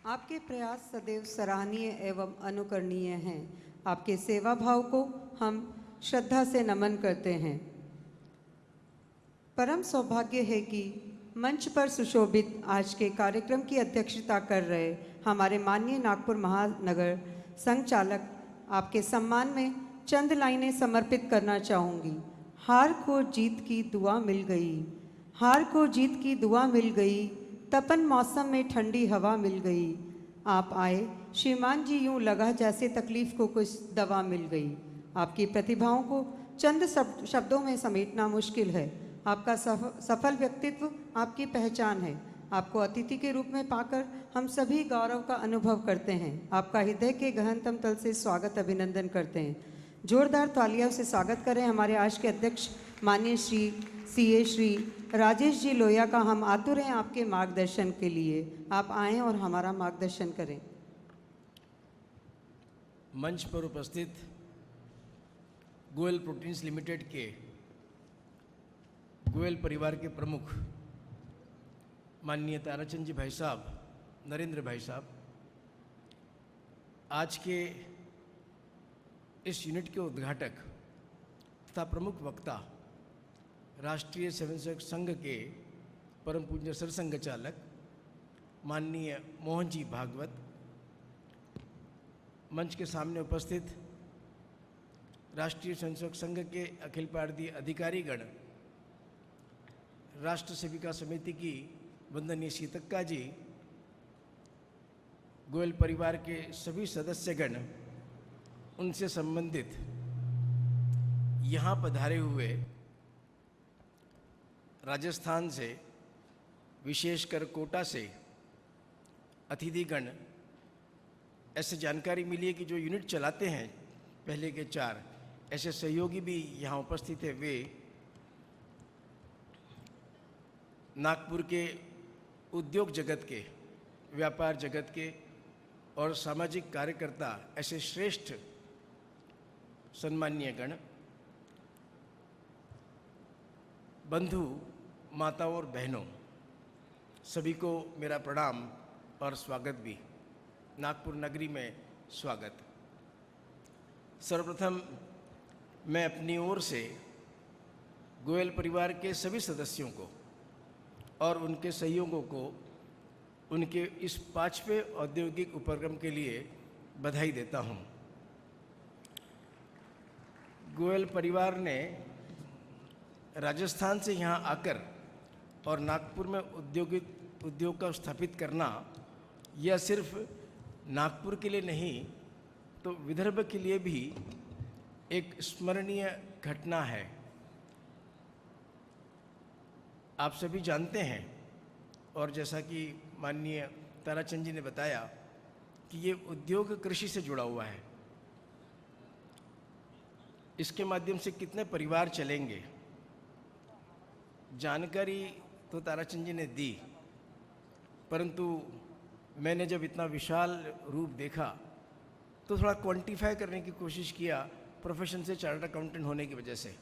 आपके प्रयास सदैव सराहनीय एवं अनुकरणीय हैं। आपके सेवा भाव को हम श्रद्धा से नमन करते हैं। परम सौभाग्य है कि मंच पर सुशोभित आज के कार्यक्रम की अध्यक्षता कर रहे हमारे माननीय नागपुर महानगर संघ चालक आपके सम्मान में चंद लाइनें समर्पित करना चाहूँगी। हार को जीत की दुआ मिल गई, हार को जीत की दुआ मिल गई, तपन मौसम में ठंडी हवा मिल गई। आप आए श्रीमान जी, यूं लगा जैसे तकलीफ को कुछ दवा मिल गई। आपकी प्रतिभाओं को चंद शब्दों में समेटना मुश्किल है। आपका सफल व्यक्तित्व आपकी पहचान है। आपको अतिथि के रूप में पाकर हम सभी गौरव का अनुभव करते हैं। आपका हृदय के गहनतम तल से स्वागत अभिनंदन करते हैं। जोरदार तालियों से स्वागत करें हमारे आज के अध्यक्ष माननीय श्री सीए श्री राजेश जी लोहिया का। हम आतुर हैं आपके मार्गदर्शन के लिए। आप आएँ और हमारा मार्गदर्शन करें। मंच पर उपस्थित गोयल प्रोटीन्स लिमिटेड के गोयल परिवार के प्रमुख माननीय ताराचंद जी भाई साहब, नरेंद्र भाई साहब, आज के इस यूनिट के उद्घाटक तथा प्रमुख वक्ता राष्ट्रीय स्वयंसेवक संघ के परम पूज्य सरसंघ चालक माननीय मोहन जी भागवत, मंच के सामने उपस्थित राष्ट्रीय स्वयंसेवक संघ के अखिल भारतीय अधिकारीगण, राष्ट्र सेविका समिति की वंदनीय सीतक्का जी, गोयल परिवार के सभी सदस्यगण, उनसे संबंधित यहाँ पधारे हुए राजस्थान से, विशेषकर कोटा से अतिथिगण, ऐसे जानकारी मिली है कि जो यूनिट चलाते हैं पहले के 4 ऐसे सहयोगी भी यहाँ उपस्थित है। वे नागपुर के उद्योग जगत के, व्यापार जगत के और सामाजिक कार्यकर्ता, ऐसे श्रेष्ठ सम्मानीय गण, बंधु, माताओं और बहनों, सभी को मेरा प्रणाम और स्वागत भी। नागपुर नगरी में स्वागत। सर्वप्रथम मैं अपनी ओर से गोयल परिवार के सभी सदस्यों को और उनके सहयोगों को उनके इस 5वें औद्योगिक उपक्रम के लिए बधाई देता हूं। गोयल परिवार ने राजस्थान से यहां आकर और नागपुर में उद्योग का स्थापित करना, यह सिर्फ नागपुर के लिए नहीं तो विदर्भ के लिए भी एक स्मरणीय घटना है। आप सभी जानते हैं और जैसा कि माननीय ताराचंद जी ने बताया कि ये उद्योग कृषि से जुड़ा हुआ है। इसके माध्यम से कितने परिवार चलेंगे, जानकारी तो ताराचंद जी ने दी, परंतु मैंने जब इतना विशाल रूप देखा तो थोड़ा क्वांटिफाई करने की कोशिश किया। प्रोफेशन से चार्टर्ड अकाउंटेंट होने की वजह से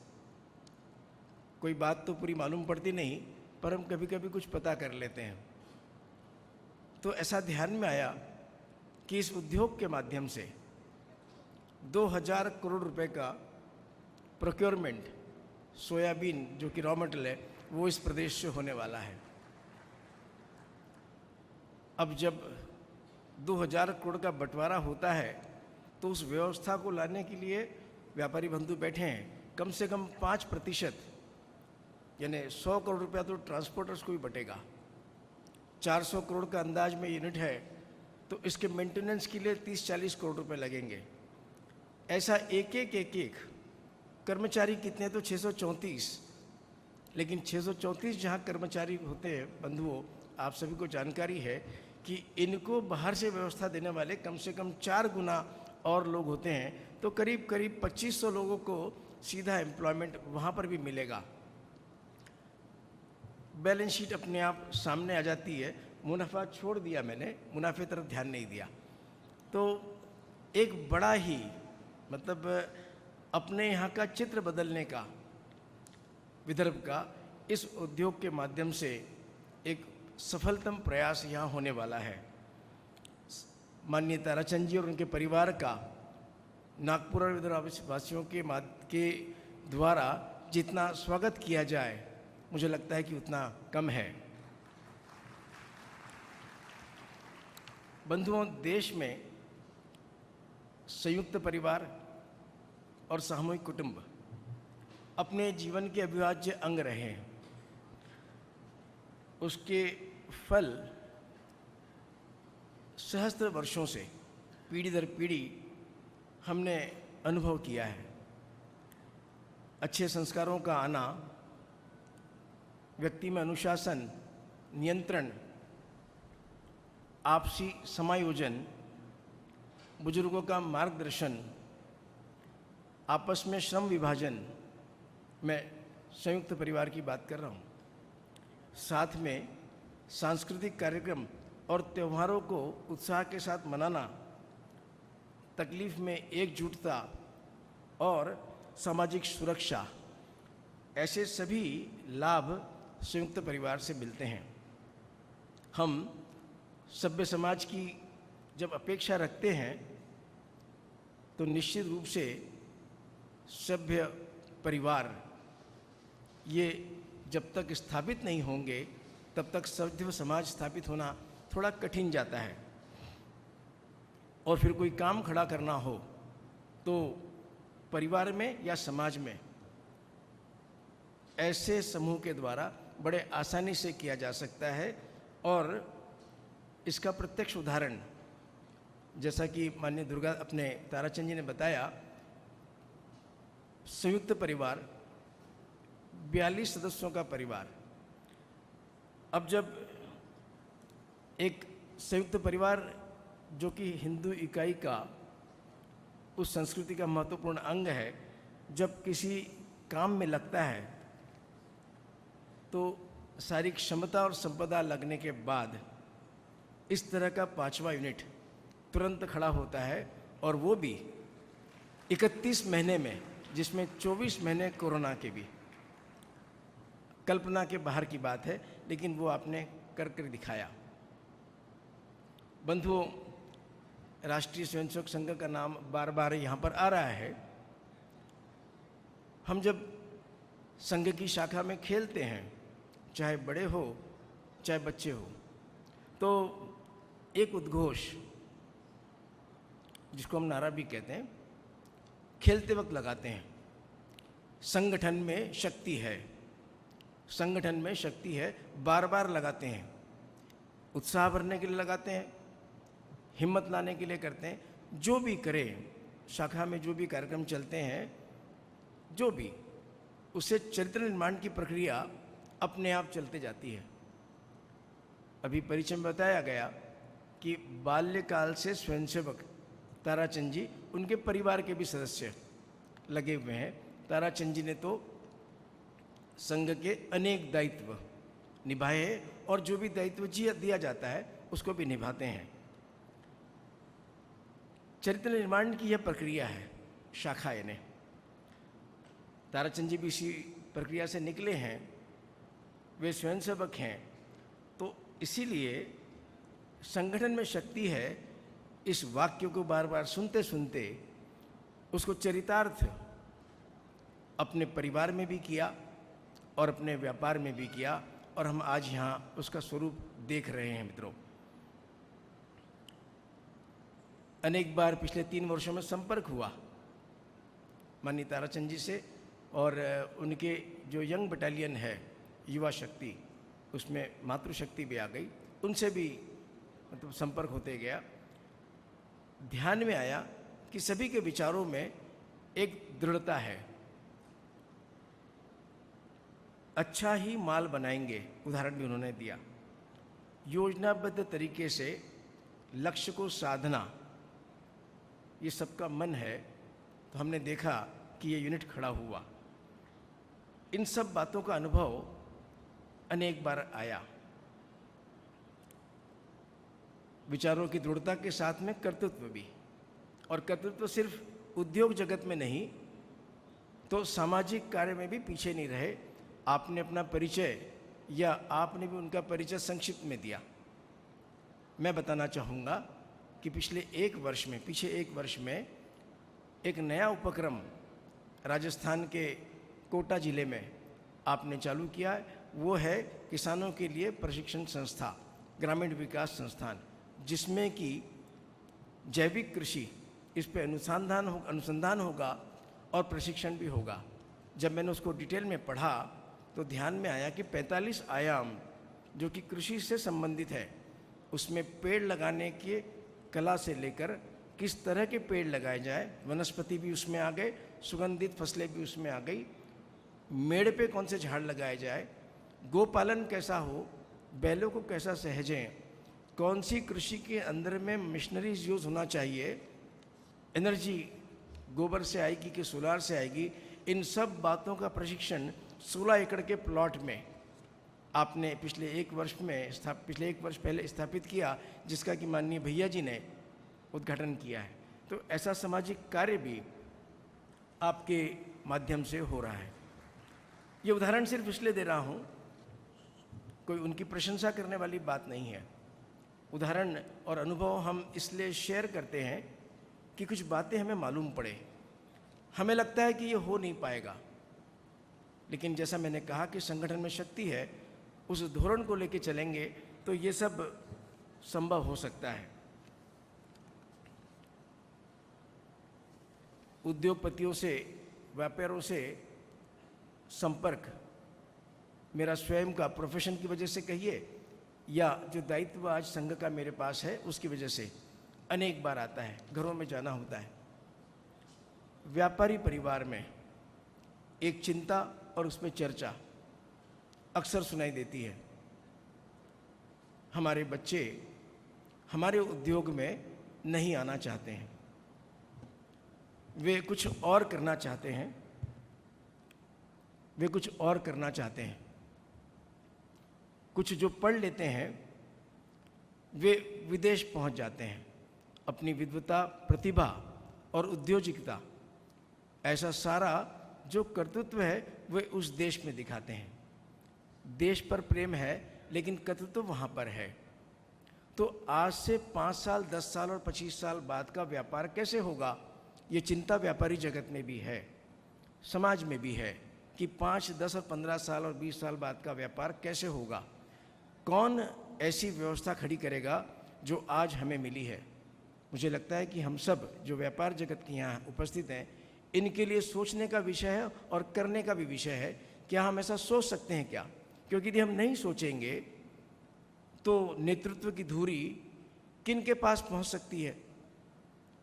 कोई बात तो पूरी मालूम पड़ती नहीं, पर हम कभी कभी कुछ पता कर लेते हैं। तो ऐसा ध्यान में आया कि इस उद्योग के माध्यम से 2000 करोड़ रुपए का प्रोक्योरमेंट, सोयाबीन जो कि रॉ मटेरियल है, वो इस प्रदेश से होने वाला है। अब जब 2000 करोड़ का बंटवारा होता है तो उस व्यवस्था को लाने के लिए व्यापारी बंधु बैठे हैं। कम से कम 5% यानी 100 करोड़ रुपया तो ट्रांसपोर्टर्स को भी बटेगा। 400 करोड़ का अंदाज में यूनिट है तो इसके मेंटेनेंस के लिए 30-40 करोड़ रुपए लगेंगे। ऐसा एक कर्मचारी कितने, तो 634, लेकिन 634 जहाँ कर्मचारी होते हैं बंधुओं, आप सभी को जानकारी है कि इनको बाहर से व्यवस्था देने वाले कम से कम 4 गुना और लोग होते हैं। तो करीब 2500 लोगों को सीधा एम्प्लॉयमेंट वहाँ पर भी मिलेगा। बैलेंस शीट अपने आप सामने आ जाती है। मुनाफा छोड़ दिया मैंने, मुनाफे तरफ ध्यान नहीं दिया। तो एक बड़ा ही मतलब अपने यहाँ का चित्र बदलने का, विदर्भ का, इस उद्योग के माध्यम से एक सफलतम प्रयास यहाँ होने वाला है। माननीय ताराचंद जी और उनके परिवार का नागपुर और विदर्भ वासियों के द्वारा जितना स्वागत किया जाए, मुझे लगता है कि उतना कम है। बंधुओं, देश में संयुक्त परिवार और सामूहिक कुटुंब अपने जीवन के अविभाज्य अंग रहे हैं। उसके फल सहस्त्र वर्षों से पीढ़ी दर पीढ़ी हमने अनुभव किया है। अच्छे संस्कारों का आना, व्यक्ति में अनुशासन, नियंत्रण, आपसी समायोजन, बुजुर्गों का मार्गदर्शन, आपस में श्रम विभाजन, मैं संयुक्त परिवार की बात कर रहा हूँ। साथ में सांस्कृतिक कार्यक्रम और त्योहारों को उत्साह के साथ मनाना, तकलीफ में एकजुटता और सामाजिक सुरक्षा, ऐसे सभी लाभ संयुक्त परिवार से मिलते हैं। हम सभ्य समाज की जब अपेक्षा रखते हैं तो निश्चित रूप से सभ्य परिवार ये जब तक स्थापित नहीं होंगे तब तक सभ्य समाज स्थापित होना थोड़ा कठिन जाता है। और फिर कोई काम खड़ा करना हो तो परिवार में या समाज में ऐसे समूह के द्वारा बड़े आसानी से किया जा सकता है। और इसका प्रत्यक्ष उदाहरण, जैसा कि माननीय दुर्गा अपने ताराचंद जी ने बताया, संयुक्त परिवार 42 सदस्यों का परिवार। अब जब एक संयुक्त परिवार जो कि हिंदू इकाई का, उस संस्कृति का महत्वपूर्ण अंग है, जब किसी काम में लगता है तो सारी क्षमता और संपदा लगने के बाद इस तरह का 5वां यूनिट तुरंत खड़ा होता है, और वो भी 31 महीने में, जिसमें 24 महीने कोरोना के भी। कल्पना के बाहर की बात है, लेकिन वो आपने कर दिखाया। बंधुओं, राष्ट्रीय स्वयंसेवक संघ का नाम बार बार यहाँ पर आ रहा है। हम जब संघ की शाखा में खेलते हैं, चाहे बड़े हो चाहे बच्चे हो, तो एक उद्घोष, जिसको हम नारा भी कहते हैं, खेलते वक्त लगाते हैं। संगठन में शक्ति है, संगठन में शक्ति है, बार बार लगाते हैं। उत्साह भरने के लिए लगाते हैं, हिम्मत लाने के लिए करते हैं। जो भी करें, शाखा में जो भी कार्यक्रम चलते हैं, जो भी, उससे चरित्र निर्माण की प्रक्रिया अपने आप चलते जाती है। अभी परिचय में बताया गया कि बाल्यकाल से स्वयंसेवक ताराचंद जी, उनके परिवार के भी सदस्य लगे हुए हैं। ताराचंद जी ने तो संघ के अनेक दायित्व निभाए हैं, और जो भी दायित्व दिया जाता है उसको भी निभाते हैं। चरित्र निर्माण की यह प्रक्रिया है शाखा ने। ताराचंद जी भी इसी प्रक्रिया से निकले हैं, वे स्वयंसेवक हैं। तो इसीलिए संगठन में शक्ति है, इस वाक्य को बार बार सुनते सुनते उसको चरितार्थ अपने परिवार में भी किया और अपने व्यापार में भी किया, और हम आज यहाँ उसका स्वरूप देख रहे हैं। मित्रों, अनेक बार पिछले 3 वर्षों में संपर्क हुआ माननीय ताराचंद जी से, और उनके जो यंग बटालियन है युवा शक्ति, उसमें मातृशक्ति भी आ गई, उनसे भी मतलब संपर्क होते गया। ध्यान में आया कि सभी के विचारों में एक दृढ़ता है। अच्छा ही माल बनाएंगे, उदाहरण भी उन्होंने दिया। योजनाबद्ध तरीके से लक्ष्य को साधना, ये सबका मन है। तो हमने देखा कि ये यूनिट खड़ा हुआ। इन सब बातों का अनुभव अनेक बार आया। विचारों की दृढ़ता के साथ में कर्तृत्व भी, और कर्तृत्व सिर्फ उद्योग जगत में नहीं, तो सामाजिक कार्य में भी पीछे नहीं रहे। आपने अपना परिचय, या आपने भी उनका परिचय संक्षिप्त में दिया। मैं बताना चाहूँगा कि पीछे एक वर्ष में एक नया उपक्रम राजस्थान के कोटा जिले में आपने चालू किया है। वो है किसानों के लिए प्रशिक्षण संस्था, ग्रामीण विकास संस्थान, जिसमें कि जैविक कृषि, इस पे अनुसंधान होगा और प्रशिक्षण भी होगा। जब मैंने उसको डिटेल में पढ़ा तो ध्यान में आया कि 45 आयाम जो कि कृषि से संबंधित है, उसमें पेड़ लगाने के कला से लेकर किस तरह के पेड़ लगाए जाए, वनस्पति भी उसमें आ गए, सुगंधित फसलें भी उसमें आ गई, मेड़ पे कौन से झाड़ लगाए जाए, गोपालन कैसा हो, बैलों को कैसा सहेजें, कौन सी कृषि के अंदर में मशीनरीज यूज होना चाहिए, एनर्जी गोबर से आएगी कि सोलार से आएगी, इन सब बातों का प्रशिक्षण 16 एकड़ के प्लॉट में आपने पिछले एक वर्ष पहले स्थापित किया, जिसका कि माननीय भैया जी ने उद्घाटन किया है। तो ऐसा सामाजिक कार्य भी आपके माध्यम से हो रहा है। ये उदाहरण सिर्फ इसलिए दे रहा हूँ, कोई उनकी प्रशंसा करने वाली बात नहीं है। उदाहरण और अनुभव हम इसलिए शेयर करते हैं कि कुछ बातें हमें मालूम पड़े। हमें लगता है कि ये हो नहीं पाएगा, लेकिन जैसा मैंने कहा कि संगठन में शक्ति है, उस धोरण को लेके चलेंगे तो ये सब संभव हो सकता है। उद्योगपतियों से, व्यापारियों से संपर्क मेरा स्वयं का प्रोफेशन की वजह से कहिए, या जो दायित्व आज संघ का मेरे पास है उसकी वजह से अनेक बार आता है। घरों में जाना होता है। व्यापारी परिवार में एक चिंता और उस पर चर्चा अक्सर सुनाई देती है। हमारे बच्चे हमारे उद्योग में नहीं आना चाहते हैं, वे कुछ और करना चाहते हैं, वे कुछ और करना चाहते हैं। कुछ जो पढ़ लेते हैं वे विदेश पहुंच जाते हैं, अपनी विद्वता, प्रतिभा और उद्योजिकता, ऐसा सारा जो कर्तृत्व है वे उस देश में दिखाते हैं। देश पर प्रेम है लेकिन कर्तृत्व वहाँ पर है। तो आज से 5 साल, 10 साल और 25 साल बाद का व्यापार कैसे होगा, ये चिंता व्यापारी जगत में भी है, समाज में भी है कि 5, 10 और 15 साल और 20 साल बाद का व्यापार कैसे होगा। कौन ऐसी व्यवस्था खड़ी करेगा जो आज हमें मिली है। मुझे लगता है कि हम सब जो व्यापार जगत के यहाँ उपस्थित हैं, इनके लिए सोचने का विषय है और करने का भी विषय है। क्या हम ऐसा सोच सकते हैं क्या? क्योंकि यदि हम नहीं सोचेंगे तो नेतृत्व की धुरी किन के पास पहुंच सकती है?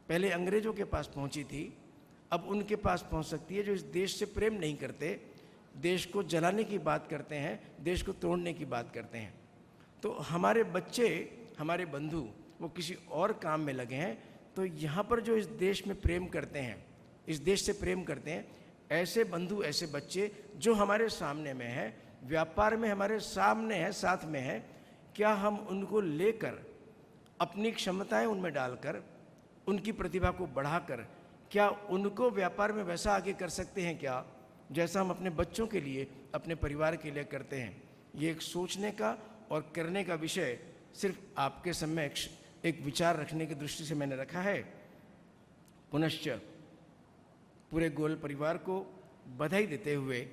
पहले अंग्रेजों के पास पहुंची थी, अब उनके पास पहुंच सकती है जो इस देश से प्रेम नहीं करते, देश को जलाने की बात करते हैं, देश को तोड़ने की बात करते हैं। तो हमारे बच्चे, हमारे बंधु वो किसी और काम में लगे हैं। तो यहाँ पर जो इस देश में प्रेम करते हैं, इस देश से प्रेम करते हैं, ऐसे बंधु, ऐसे बच्चे जो हमारे सामने में हैं, व्यापार में हमारे सामने है, साथ में है, क्या हम उनको लेकर अपनी क्षमताएं उनमें डालकर, उनकी प्रतिभा को बढ़ाकर, क्या उनको व्यापार में वैसा आगे कर सकते हैं क्या जैसा हम अपने बच्चों के लिए, अपने परिवार के लिए करते हैं? ये एक सोचने का और करने का विषय सिर्फ आपके समक्ष एक विचार रखने की दृष्टि से मैंने रखा है। पुनश्च पूरे गोयल परिवार को बधाई देते हुए,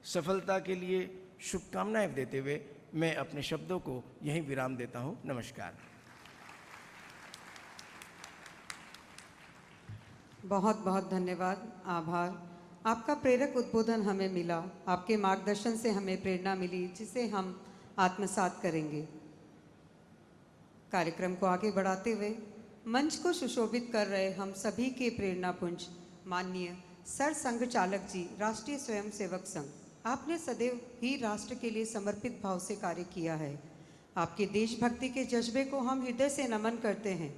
सफलता के लिए शुभकामनाएं देते हुए मैं अपने शब्दों को यहीं विराम देता हूं। नमस्कार। बहुत बहुत धन्यवाद, आभार। आपका प्रेरक उद्बोधन हमें मिला, आपके मार्गदर्शन से हमें प्रेरणा मिली जिसे हम आत्मसात करेंगे। कार्यक्रम को आगे बढ़ाते हुए मंच को सुशोभित कर रहे हम सभी के प्रेरणा पुंज माननीय सर संघ चालक जी, राष्ट्रीय स्वयंसेवक संघ, आपने सदैव ही राष्ट्र के लिए समर्पित भाव से कार्य किया है। आपके देशभक्ति के जज्बे को हम हृदय से नमन करते हैं।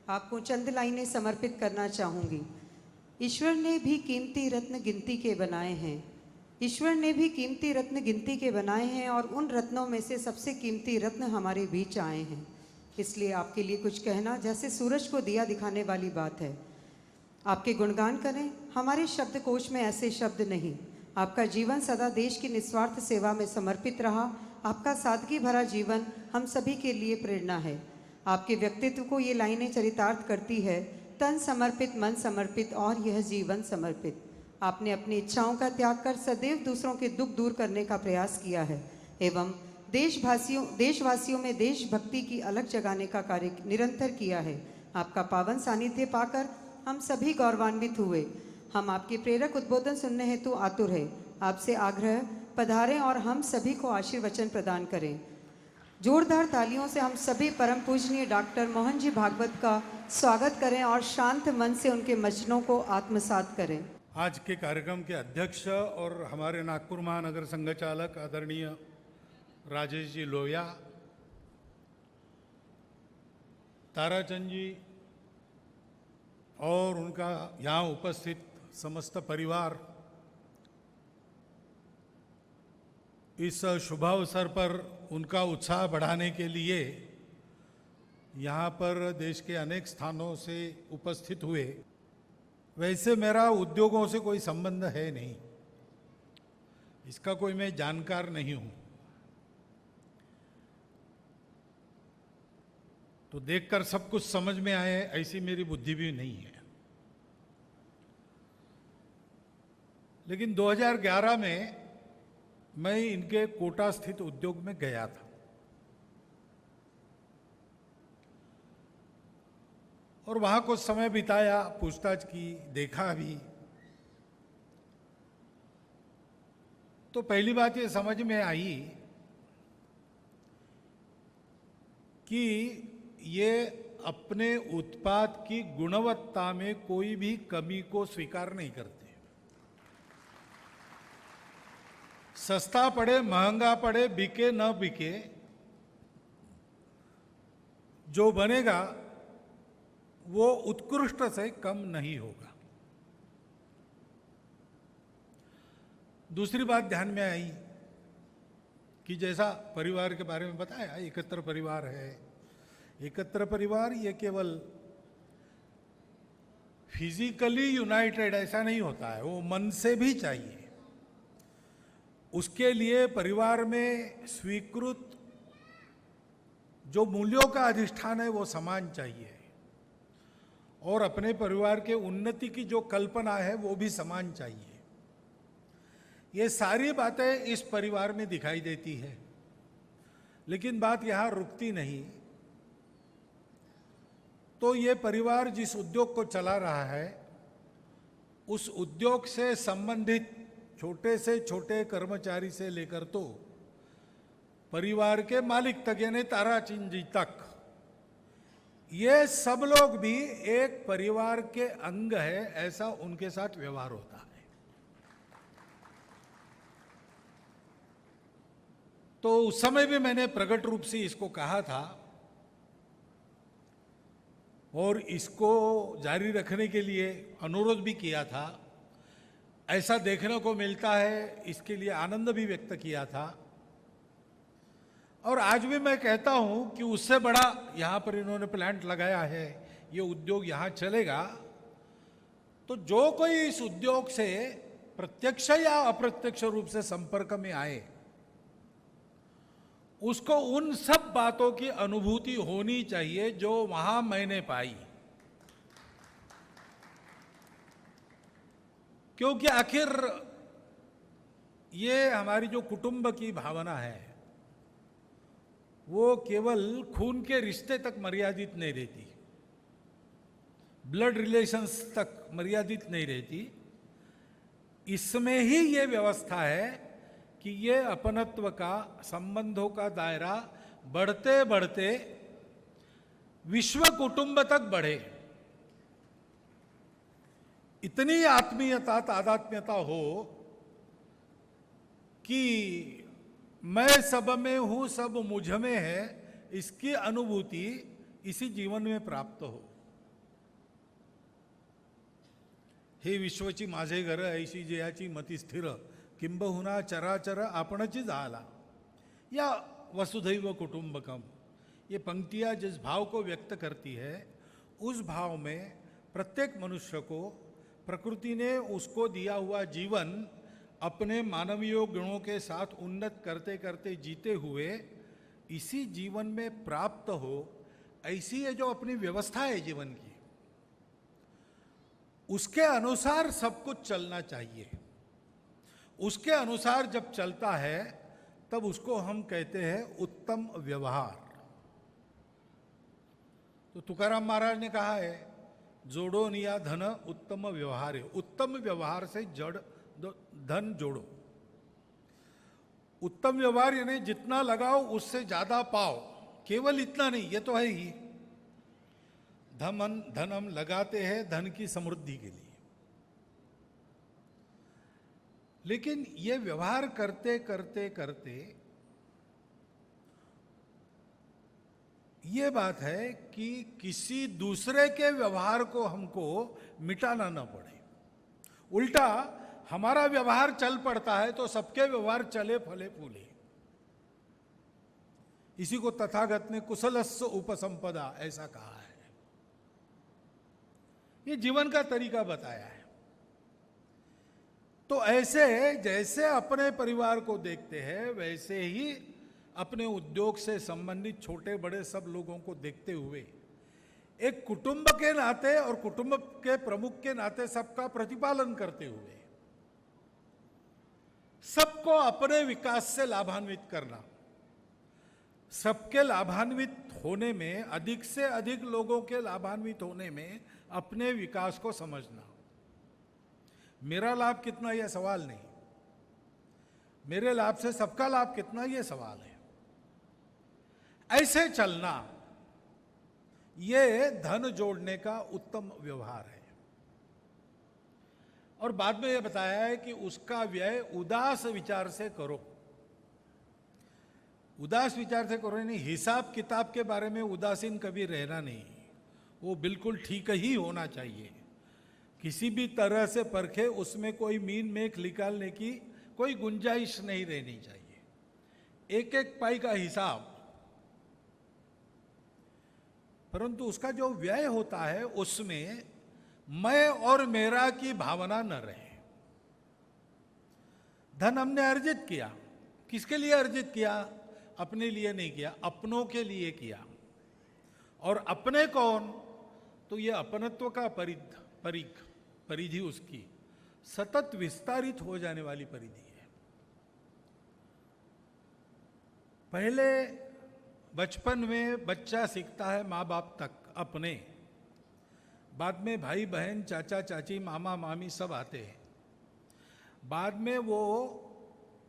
आपको चंद लाइनें समर्पित करना चाहूँगी। ईश्वर ने भी कीमती रत्न गिनती के बनाए हैं, ईश्वर ने भी कीमती रत्न गिनती के बनाए हैं और उन रत्नों में से सबसे कीमती रत्न हमारे बीच आए हैं। इसलिए आपके लिए कुछ कहना जैसे सूरज को दिया दिखाने वाली बात है। आपके गुणगान करें, हमारे शब्दकोश में ऐसे शब्द नहीं। आपका जीवन सदा देश की निस्वार्थ सेवा में समर्पित रहा। आपका सादगी भरा जीवन हम सभी के लिए प्रेरणा है। आपके व्यक्तित्व को ये लाइनें चरितार्थ करती है, तन समर्पित, मन समर्पित और यह जीवन समर्पित। आपने अपनी इच्छाओं का त्याग कर सदैव दूसरों के दुख दूर करने का प्रयास किया है एवं देशवासियों में देशभक्ति की अलग जगाने का कार्य निरंतर किया है। आपका पावन सानिध्य पाकर हम सभी गौरवान्वित हुए। हम आपके प्रेरक उद्बोधन सुनने हेतु आतुर है। आपसे आग्रह, पधारें और हम सभी को आशीर्वचन प्रदान करें। जोरदार तालियों से हम सभी परम पूजनीय डॉक्टर मोहन जी भागवत का स्वागत करें और शांत मन से उनके वचनों को आत्मसात करें। आज के कार्यक्रम के अध्यक्ष और हमारे नागपुर महानगर संघ चालक आदरणीय राजेश जी लोहिया, ताराचंद जी और उनका यहाँ उपस्थित समस्त परिवार, इस शुभ अवसर पर उनका उत्साह बढ़ाने के लिए यहाँ पर देश के अनेक स्थानों से उपस्थित हुए। वैसे मेरा उद्योगों से कोई संबंध है नहीं, इसका कोई मैं जानकार नहीं हूँ, तो देखकर सब कुछ समझ में आए ऐसी मेरी बुद्धि भी नहीं है। लेकिन 2011 में मैं इनके कोटा स्थित उद्योग में गया था और वहां कुछ समय बिताया, पूछताछ की, देखा भी। तो पहली बात ये समझ में आई कि ये अपने उत्पाद की गुणवत्ता में कोई भी कमी को स्वीकार नहीं करते। सस्ता पड़े, महंगा पड़े, बिके न बिके, जो बनेगा वो उत्कृष्ट से कम नहीं होगा। दूसरी बात ध्यान में आई कि जैसा परिवार के बारे में बताया, एकत्र परिवार है। एकत्र परिवार ये केवल फिजिकली यूनाइटेड ऐसा नहीं होता है, वो मन से भी चाहिए। उसके लिए परिवार में स्वीकृत जो मूल्यों का अधिष्ठान है वो समान चाहिए, और अपने परिवार के उन्नति की जो कल्पना है वो भी समान चाहिए। ये सारी बातें इस परिवार में दिखाई देती है, लेकिन बात यहां रुकती नहीं। तो ये परिवार जिस उद्योग को चला रहा है, उस उद्योग से संबंधित छोटे से छोटे कर्मचारी से लेकर तो परिवार के मालिक तक यानी ताराचंद जी तक, ये सब लोग भी एक परिवार के अंग है, ऐसा उनके साथ व्यवहार होता है। तो उस समय भी मैंने प्रकट रूप से इसको कहा था और इसको जारी रखने के लिए अनुरोध भी किया था। ऐसा देखने को मिलता है, इसके लिए आनंद भी व्यक्त किया था। और आज भी मैं कहता हूं कि उससे बड़ा यहां पर इन्होंने प्लांट लगाया है, ये उद्योग यहां चलेगा। तो जो कोई इस उद्योग से प्रत्यक्ष या अप्रत्यक्ष रूप से संपर्क में आए, उसको उन सब बातों की अनुभूति होनी चाहिए जो वहां मैंने पाई। क्योंकि आखिर ये हमारी जो कुटुंब की भावना है वो केवल खून के रिश्ते तक मर्यादित नहीं रहती, ब्लड रिलेशंस तक मर्यादित नहीं रहती। इसमें ही ये व्यवस्था है कि ये अपनत्व का, संबंधों का दायरा बढ़ते बढ़ते विश्व कुटुंब तक बढ़े। इतनी आत्मीयता, तादात्म्यता हो कि मैं सब में हूं, सब मुझ में है, इसकी अनुभूति इसी जीवन में प्राप्त हो। हे विश्वची माझे घर, ऐशी जयाची मती स्थिर, किंबहुना चराचर आपणची झाला, या वसुधैव कुटुंबकम। ये पंक्तियां जिस भाव को व्यक्त करती है, उस भाव में प्रत्येक मनुष्य को प्रकृति ने उसको दिया हुआ जीवन अपने मानवीय गुणों के साथ उन्नत करते करते जीते हुए इसी जीवन में प्राप्त हो, ऐसी ये जो अपनी व्यवस्था है जीवन की, उसके अनुसार सब कुछ चलना चाहिए। उसके अनुसार जब चलता है तब उसको हम कहते हैं उत्तम व्यवहार। तो तुकाराम महाराज ने कहा है, जोड़ो निया धन उत्तम व्यवहार है। उत्तम व्यवहार से जड़ धन जोड़ो। उत्तम व्यवहार यानी जितना लगाओ उससे ज्यादा पाओ, केवल इतना नहीं, ये तो है ही। धन हम लगाते हैं धन की समृद्धि के लिए, लेकिन ये व्यवहार करते करते करते ये बात है कि किसी दूसरे के व्यवहार को हमको मिटाना न पड़े। उल्टा हमारा व्यवहार चल पड़ता है तो सबके व्यवहार चले फले फूले। इसी को तथागत ने कुशलस्य उपसंपदा ऐसा कहा है। ये जीवन का तरीका बताया है। तो ऐसे जैसे अपने परिवार को देखते हैं, वैसे ही अपने उद्योग से संबंधित छोटे बड़े सब लोगों को देखते हुए एक कुटुंब के नाते और कुटुंब के प्रमुख के नाते सबका प्रतिपालन करते हुए सबको अपने विकास से लाभान्वित करना, सबके लाभान्वित होने में, अधिक से अधिक लोगों के लाभान्वित होने में अपने विकास को समझना। मेरा लाभ कितना यह सवाल नहीं, मेरे लाभ से सबका लाभ कितना यह सवाल है। ऐसे चलना यह धन जोड़ने का उत्तम व्यवहार है। और बाद में यह बताया है कि उसका व्यय उदास विचार से करो। उदास विचार से करो नहीं, हिसाब किताब के बारे में उदासीन कभी रहना नहीं। वो बिल्कुल ठीक ही होना चाहिए। किसी भी तरह से परखे उसमें कोई मीन मेख निकालने की कोई गुंजाइश नहीं रहनी चाहिए। एक एक पाई का हिसाब, परंतु उसका जो व्यय होता है उसमें मैं और मेरा की भावना न रहे। धन हमने अर्जित किया, किसके लिए अर्जित किया? अपने लिए नहीं किया, अपनों के लिए किया। और अपने कौन? तो ये अपनत्व का परिधि उसकी सतत विस्तारित हो जाने वाली परिधि है। पहले बचपन में बच्चा सीखता है माँ बाप तक अपने, बाद में भाई बहन चाचा चाची मामा मामी सब आते हैं, बाद में वो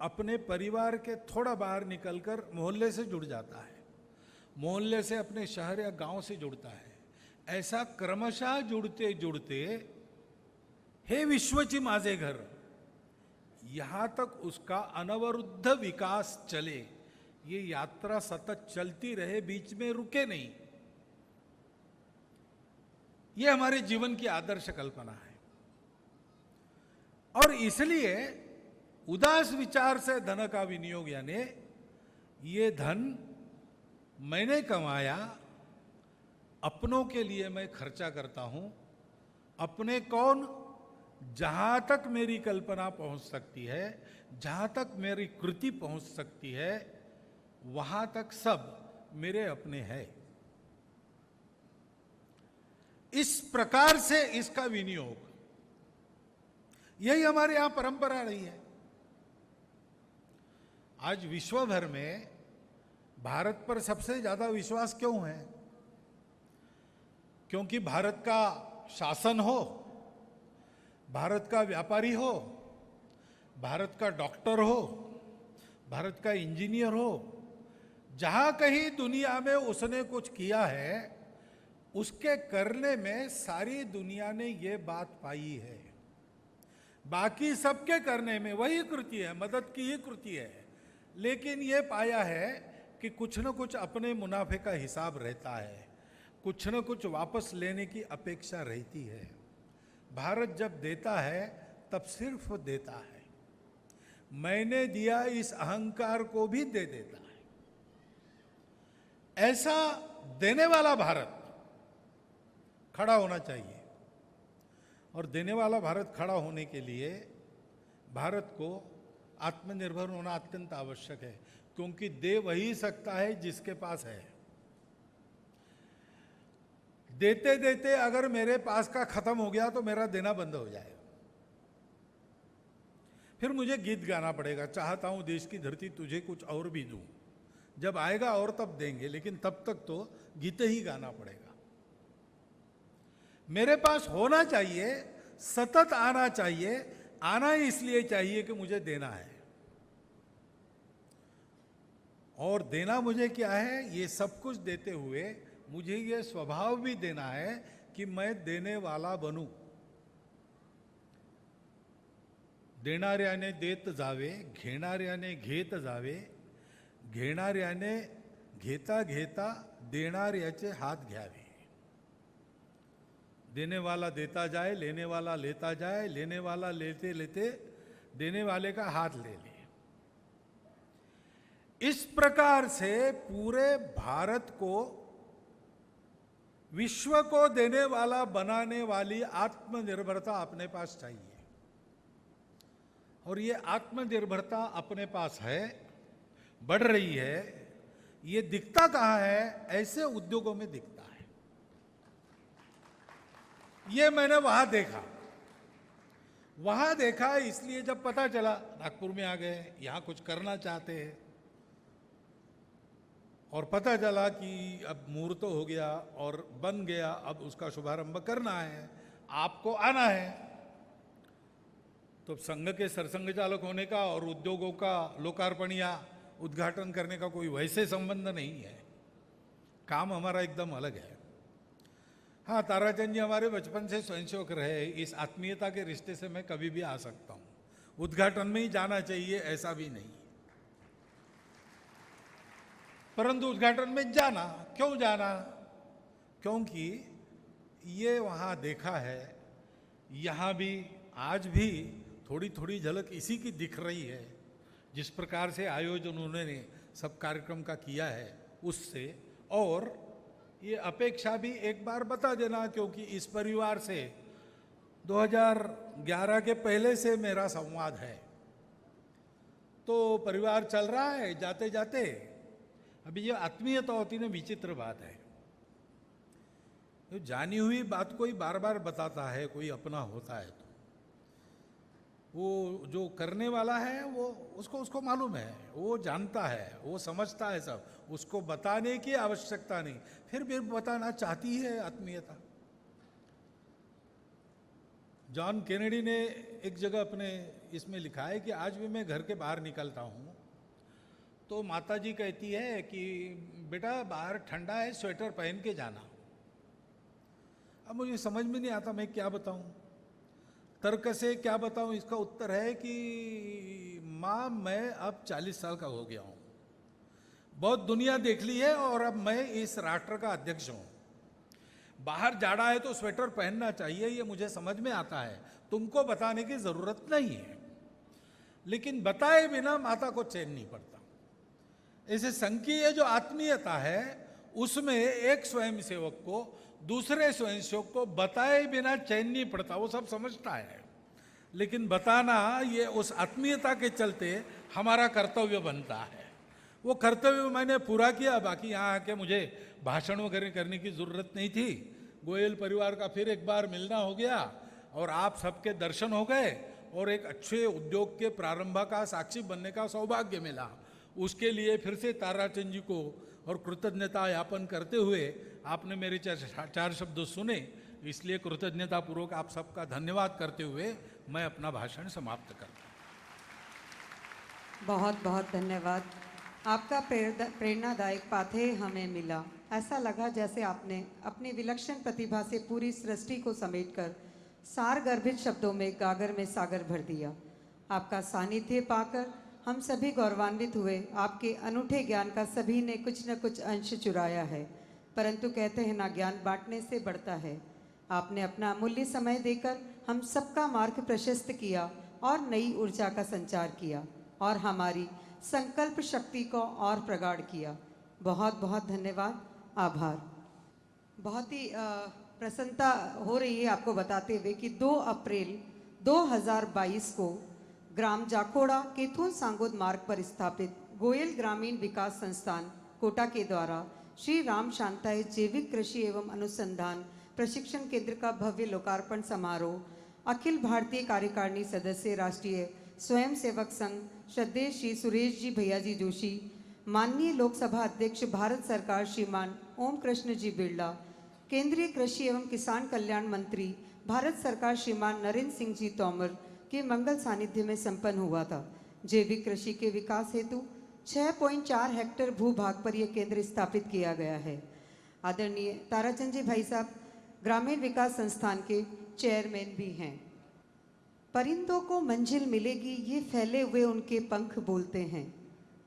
अपने परिवार के थोड़ा बाहर निकलकर मोहल्ले से जुड़ जाता है, मोहल्ले से अपने शहर या गांव से जुड़ता है। ऐसा क्रमशः जुड़ते जुड़ते हे विश्वची माझे घर, यहां तक उसका अनवरुद्ध विकास चले, ये यात्रा सतत चलती रहे, बीच में रुके नहीं। ये हमारे जीवन की आदर्श कल्पना है। और इसलिए उदास विचार से धन का विनियोग, यानी ये धन मैंने कमाया, अपनों के लिए मैं खर्चा करता हूं। अपने कौन? जहां तक मेरी कल्पना पहुंच सकती है, जहां तक मेरी कृति पहुंच सकती है, वहां तक सब मेरे अपने हैं। इस प्रकार से इसका विनियोग, यही हमारे यहां परंपरा रही है। आज विश्व भर में भारत पर सबसे ज्यादा विश्वास क्यों है? क्योंकि भारत का शासन हो, भारत का व्यापारी हो, भारत का डॉक्टर हो, भारत का इंजीनियर हो, जहां कहीं दुनिया में उसने कुछ किया है, उसके करने में सारी दुनिया ने ये बात पाई है। बाकी सबके करने में वही कृति है, मदद की ही कृति है, लेकिन ये पाया है कि कुछ न कुछ अपने मुनाफे का हिसाब रहता है, कुछ न कुछ वापस लेने की अपेक्षा रहती है। भारत जब देता है तब सिर्फ देता है, मैंने दिया इस अहंकार को भी दे देता है। ऐसा देने वाला भारत खड़ा होना चाहिए। और देने वाला भारत खड़ा होने के लिए भारत को आत्मनिर्भर होना अत्यंत आवश्यक है, क्योंकि दे वही सकता है जिसके पास है। देते देते अगर मेरे पास का खत्म हो गया तो मेरा देना बंद हो जाएगा। फिर मुझे गीत गाना पड़ेगा, चाहता हूं देश की धरती तुझे कुछ और भी दूं। जब आएगा और तब देंगे, लेकिन तब तक तो गीत ही गाना पड़ेगा। मेरे पास होना चाहिए, सतत आना चाहिए। आना इसलिए चाहिए कि मुझे देना है। और देना मुझे क्या है? ये सब कुछ देते हुए मुझे ये स्वभाव भी देना है कि मैं देने वाला बनूं। देणाऱ्याने देत जावे, घेणाऱ्याने घेत जावे, घेणाऱ्याने घेता घेता देणाऱ्याचे हात घ्यावे। देने वाला देता जाए, लेने वाला लेता जाए, लेने वाला लेते लेते देने वाले का हाथ ले ले। इस प्रकार से पूरे भारत को विश्व को देने वाला बनाने वाली आत्मनिर्भरता अपने पास चाहिए। और ये आत्मनिर्भरता अपने पास है, बढ़ रही है। ये दिखता कहां है? ऐसे उद्योगों में दिखता है। ये मैंने वहां देखा, इसलिए जब पता चला नागपुर में आ गए, यहां कुछ करना चाहते हैं, और पता चला कि अब मुहूर्त हो गया और बन गया, अब उसका शुभारंभ करना है, आपको आना है। तो संघ के सरसंघ चालक होने का और उद्योगों का लोकार्पण या उद्घाटन करने का कोई वैसे संबंध नहीं है। काम हमारा एकदम अलग है। हाँ, ताराचंद जी हमारे बचपन से स्वयंसेवक रहे, इस आत्मीयता के रिश्ते से मैं कभी भी आ सकता हूं। उद्घाटन में ही जाना चाहिए ऐसा भी नहीं, परंतु उद्घाटन में जाना, क्यों जाना? क्योंकि ये वहाँ देखा है, यहाँ भी आज भी थोड़ी थोड़ी झलक इसी की दिख रही है। जिस प्रकार से आयोजन उन्होंने सब कार्यक्रम का किया है उससे, और ये अपेक्षा भी एक बार बता देना, क्योंकि इस परिवार से 2011 के पहले से मेरा संवाद है, तो परिवार चल रहा है जाते जाते। अभी ये आत्मीयता होती ना, विचित्र बात है। तो जानी हुई बात कोई बार बार बताता है, कोई अपना होता है तो वो जो करने वाला है वो उसको मालूम है, वो जानता है, वो समझता है सब, उसको बताने की आवश्यकता नहीं, फिर भी बताना चाहती है आत्मीयता। जॉन केनेडी ने एक जगह अपने इसमें लिखा है कि आज भी मैं घर के बाहर निकलता हूँ तो माता जी कहती है कि बेटा बाहर ठंडा है, स्वेटर पहन के जाना। अब मुझे समझ में नहीं आता मैं क्या बताऊं, तर्क से क्या बताऊं। इसका उत्तर है कि माँ मैं अब 40 साल का हो गया हूं, बहुत दुनिया देख ली है और अब मैं इस राष्ट्र का अध्यक्ष हूं। बाहर जाड़ा है तो स्वेटर पहनना चाहिए, ये मुझे समझ में आता है, तुमको बताने की जरूरत नहीं है। लेकिन बताए बिना माता को चैन नहीं पड़ता। ऐसे संकीय जो आत्मीयता है उसमें एक स्वयंसेवक को दूसरे स्वयंसेवक को बताए बिना चैन नहीं पड़ता, वो सब समझता है। लेकिन बताना ये उस आत्मीयता के चलते हमारा कर्तव्य बनता है। वो कर्तव्य मैंने पूरा किया, बाकी यहाँ आके मुझे भाषण वगैरह करने की जरूरत नहीं थी। गोयल परिवार का फिर एक बार मिलना हो गया और आप सबके दर्शन हो गए और एक अच्छे उद्योग के प्रारंभ का साक्षी बनने का सौभाग्य मिला। उसके लिए फिर से ताराचंद जी को और कृतज्ञता यापन करते हुए आपने मेरे चार शब्द सुने, इसलिए कृतज्ञता पूर्वक आप सबका धन्यवाद करते हुए मैं अपना भाषण समाप्त करता हूँ। बहुत बहुत धन्यवाद। आपका प्रेरणादायक पाथेय हमें मिला। ऐसा लगा जैसे आपने अपनी विलक्षण प्रतिभा से पूरी सृष्टि को समेटकर सार गर्भित शब्दों में गागर में सागर भर दिया। आपका सानिध्य पाकर हम सभी गौरवान्वित हुए। आपके अनूठे ज्ञान का सभी ने कुछ न कुछ अंश चुराया है, परंतु कहते हैं ना, ज्ञान बांटने से बढ़ता है। आपने अपना अमूल्य समय देकर हम सबका मार्ग प्रशस्त किया और नई ऊर्जा का संचार किया और हमारी संकल्प शक्ति को और प्रगाढ़ किया। बहुत बहुत धन्यवाद, आभार। बहुत ही प्रसन्नता हो रही है आपको बताते हुए कि 2 अप्रैल 2022 को ग्राम जाखोड़ा केथुन सांगोद मार्ग पर स्थापित गोयल ग्रामीण विकास संस्थान कोटा के द्वारा श्री राम शांताय जैविक कृषि एवं अनुसंधान प्रशिक्षण केंद्र का भव्य लोकार्पण समारोह अखिल भारतीय कार्यकारिणी सदस्य राष्ट्रीय स्वयंसेवक संघ श्रद्धेय श्री सुरेश जी भैया जी जोशी, माननीय लोकसभा अध्यक्ष भारत सरकार श्रीमान ओम कृष्ण जी बिरला, केंद्रीय कृषि एवं किसान कल्याण मंत्री भारत सरकार श्रीमान नरेंद्र सिंह जी तोमर के मंगल सानिध्य में संपन्न हुआ था। जैविक कृषि के विकास हेतु 6.4 हेक्टेयर भूभाग पर यह केंद्र स्थापित किया गया है। आदरणीय ताराचंद जी भाई साहब ग्रामीण विकास संस्थान के चेयरमैन भी हैं। परिंदों को मंजिल मिलेगी, ये फैले हुए उनके पंख बोलते हैं।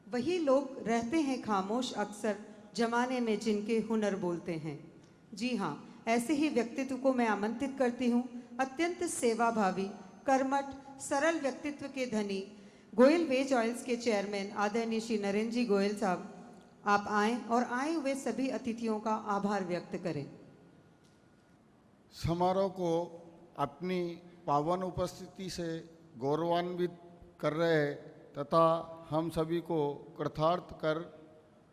वही लोग रहते हैं खामोश अक्सर जमाने में जिनके हुनर बोलते हैं। जी हाँ, ऐसे ही व्यक्तित्व को मैं आमंत्रित करती हूँ। अत्यंत सेवाभावी, कर्मठ, सरल व्यक्तित्व के धनी गोयल वेज ऑयल्स के चेयरमैन आदरणीय श्री नरेंद्र जी गोयल साहब, आप आएं और आए हुए सभी अतिथियों का आभार व्यक्त करें। समारोह को अपनी पावन उपस्थिति से गौरवान्वित कर रहे तथा हम सभी को कृतार्थ कर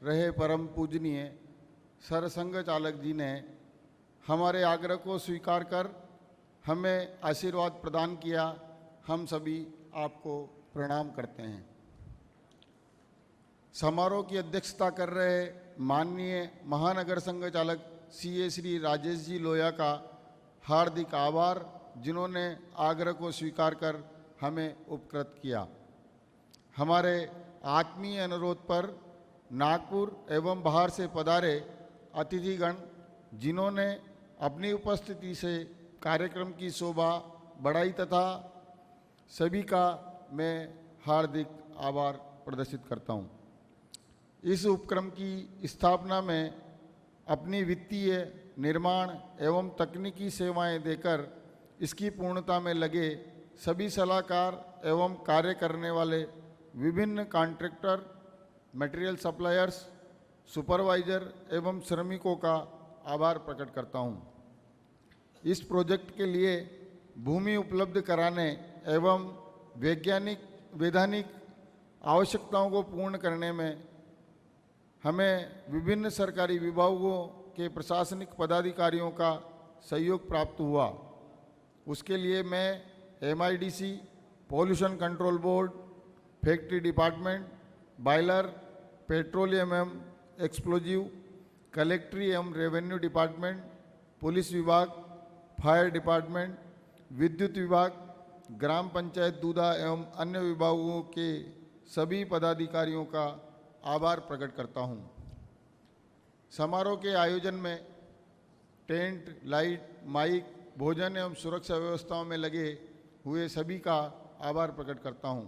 रहे परम पूजनीय सरसंघ चालक जी ने हमारे आग्रह को स्वीकार कर हमें आशीर्वाद प्रदान किया। हम सभी आपको प्रणाम करते हैं। समारोह की अध्यक्षता कर रहे माननीय महानगर संघ चालक सीए श्री राजेश जी लोया का हार्दिक आभार, जिन्होंने आग्रह को स्वीकार कर हमें उपकृत किया। हमारे आत्मीय अनुरोध पर नागपुर एवं बाहर से पधारे अतिथिगण, जिन्होंने अपनी उपस्थिति से कार्यक्रम की शोभा बढ़ाई, तथा सभी का मैं हार्दिक आभार प्रदर्शित करता हूँ। इस उपक्रम की स्थापना में अपनी वित्तीय निर्माण एवं तकनीकी सेवाएं देकर इसकी पूर्णता में लगे सभी सलाहकार एवं कार्य करने वाले विभिन्न कॉन्ट्रैक्टर, मटेरियल सप्लायर्स, सुपरवाइजर एवं श्रमिकों का आभार प्रकट करता हूं। इस प्रोजेक्ट के लिए भूमि उपलब्ध कराने एवं वैधानिक आवश्यकताओं को पूर्ण करने में हमें विभिन्न सरकारी विभागों के प्रशासनिक पदाधिकारियों का सहयोग प्राप्त हुआ। उसके लिए मैं MIDC, pollution control board, factory department, boiler, petroleum एवं एक्सप्लोजिव, कलेक्ट्री एवं रेवेन्यू डिपार्टमेंट, पुलिस विभाग, फायर डिपार्टमेंट, विद्युत विभाग, ग्राम पंचायत दूधा एवं अन्य विभागों के सभी पदाधिकारियों का आभार प्रकट करता हूं। समारोह के आयोजन में टेंट, लाइट, माइक, भोजन एवं सुरक्षा व्यवस्थाओं में लगे हुए सभी का आभार प्रकट करता हूं।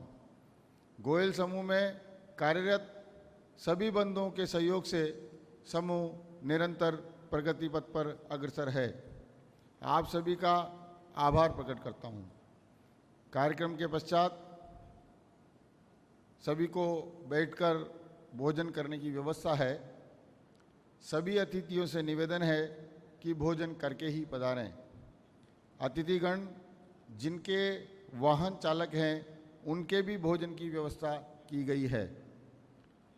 गोयल समूह में कार्यरत सभी बंधुओं के सहयोग से समूह निरंतर प्रगति पथ पर अग्रसर है। आप सभी का आभार प्रकट करता हूं। कार्यक्रम के पश्चात सभी को बैठकर भोजन करने की व्यवस्था है। सभी अतिथियों से निवेदन है कि भोजन करके ही पधारें। अतिथिगण जिनके वाहन चालक हैं उनके भी भोजन की व्यवस्था की गई है।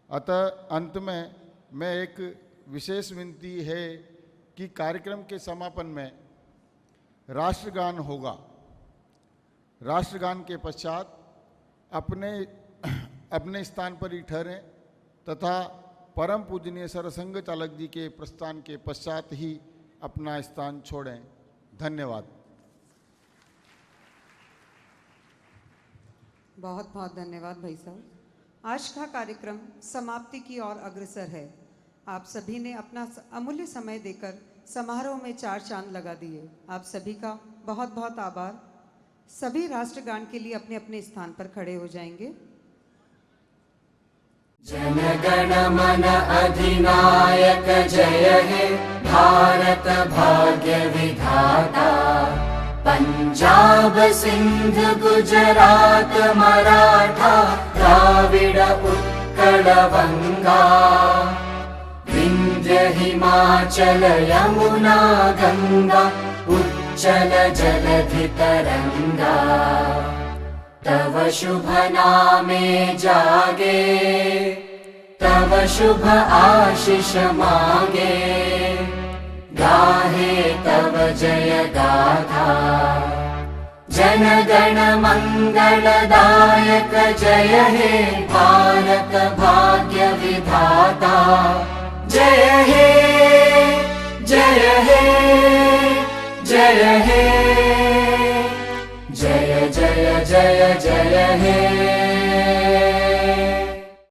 अतः अंत में मैं एक विशेष विनती है कि कार्यक्रम के समापन में राष्ट्रगान होगा। राष्ट्रगान के पश्चात अपने स्थान पर ही ठहरें तथा परम पूजनीय सरसंघ चालक जी के प्रस्थान के पश्चात ही अपना स्थान छोड़ें। धन्यवाद। बहुत बहुत धन्यवाद भाई साहब। आज का कार्यक्रम समाप्ति की ओर अग्रसर है। आप सभी ने अपना अमूल्य समय देकर समारोह में 4 चांद लगा दिए। आप सभी का बहुत बहुत आभार। सभी राष्ट्रगान के लिए अपने अपने स्थान पर खड़े हो जाएंगे। जनगण मन अधिनायक जय हे भारत भाग्य विधाता। पंजाब सिंध गुजरात मराठा द्राविड़ उत्कल बंगा। विंध्य हिमाचल यमुना गंगा उच्चल जलधि तरंगा। तव शुभ नामे जागे तव शुभ आशीष मांगे। गाहे तव जय गाथा जन गण मंगलदायक जय हे भारत भाग्य विधाता। जय हे जय हे जय हे जय जय जय जय हे।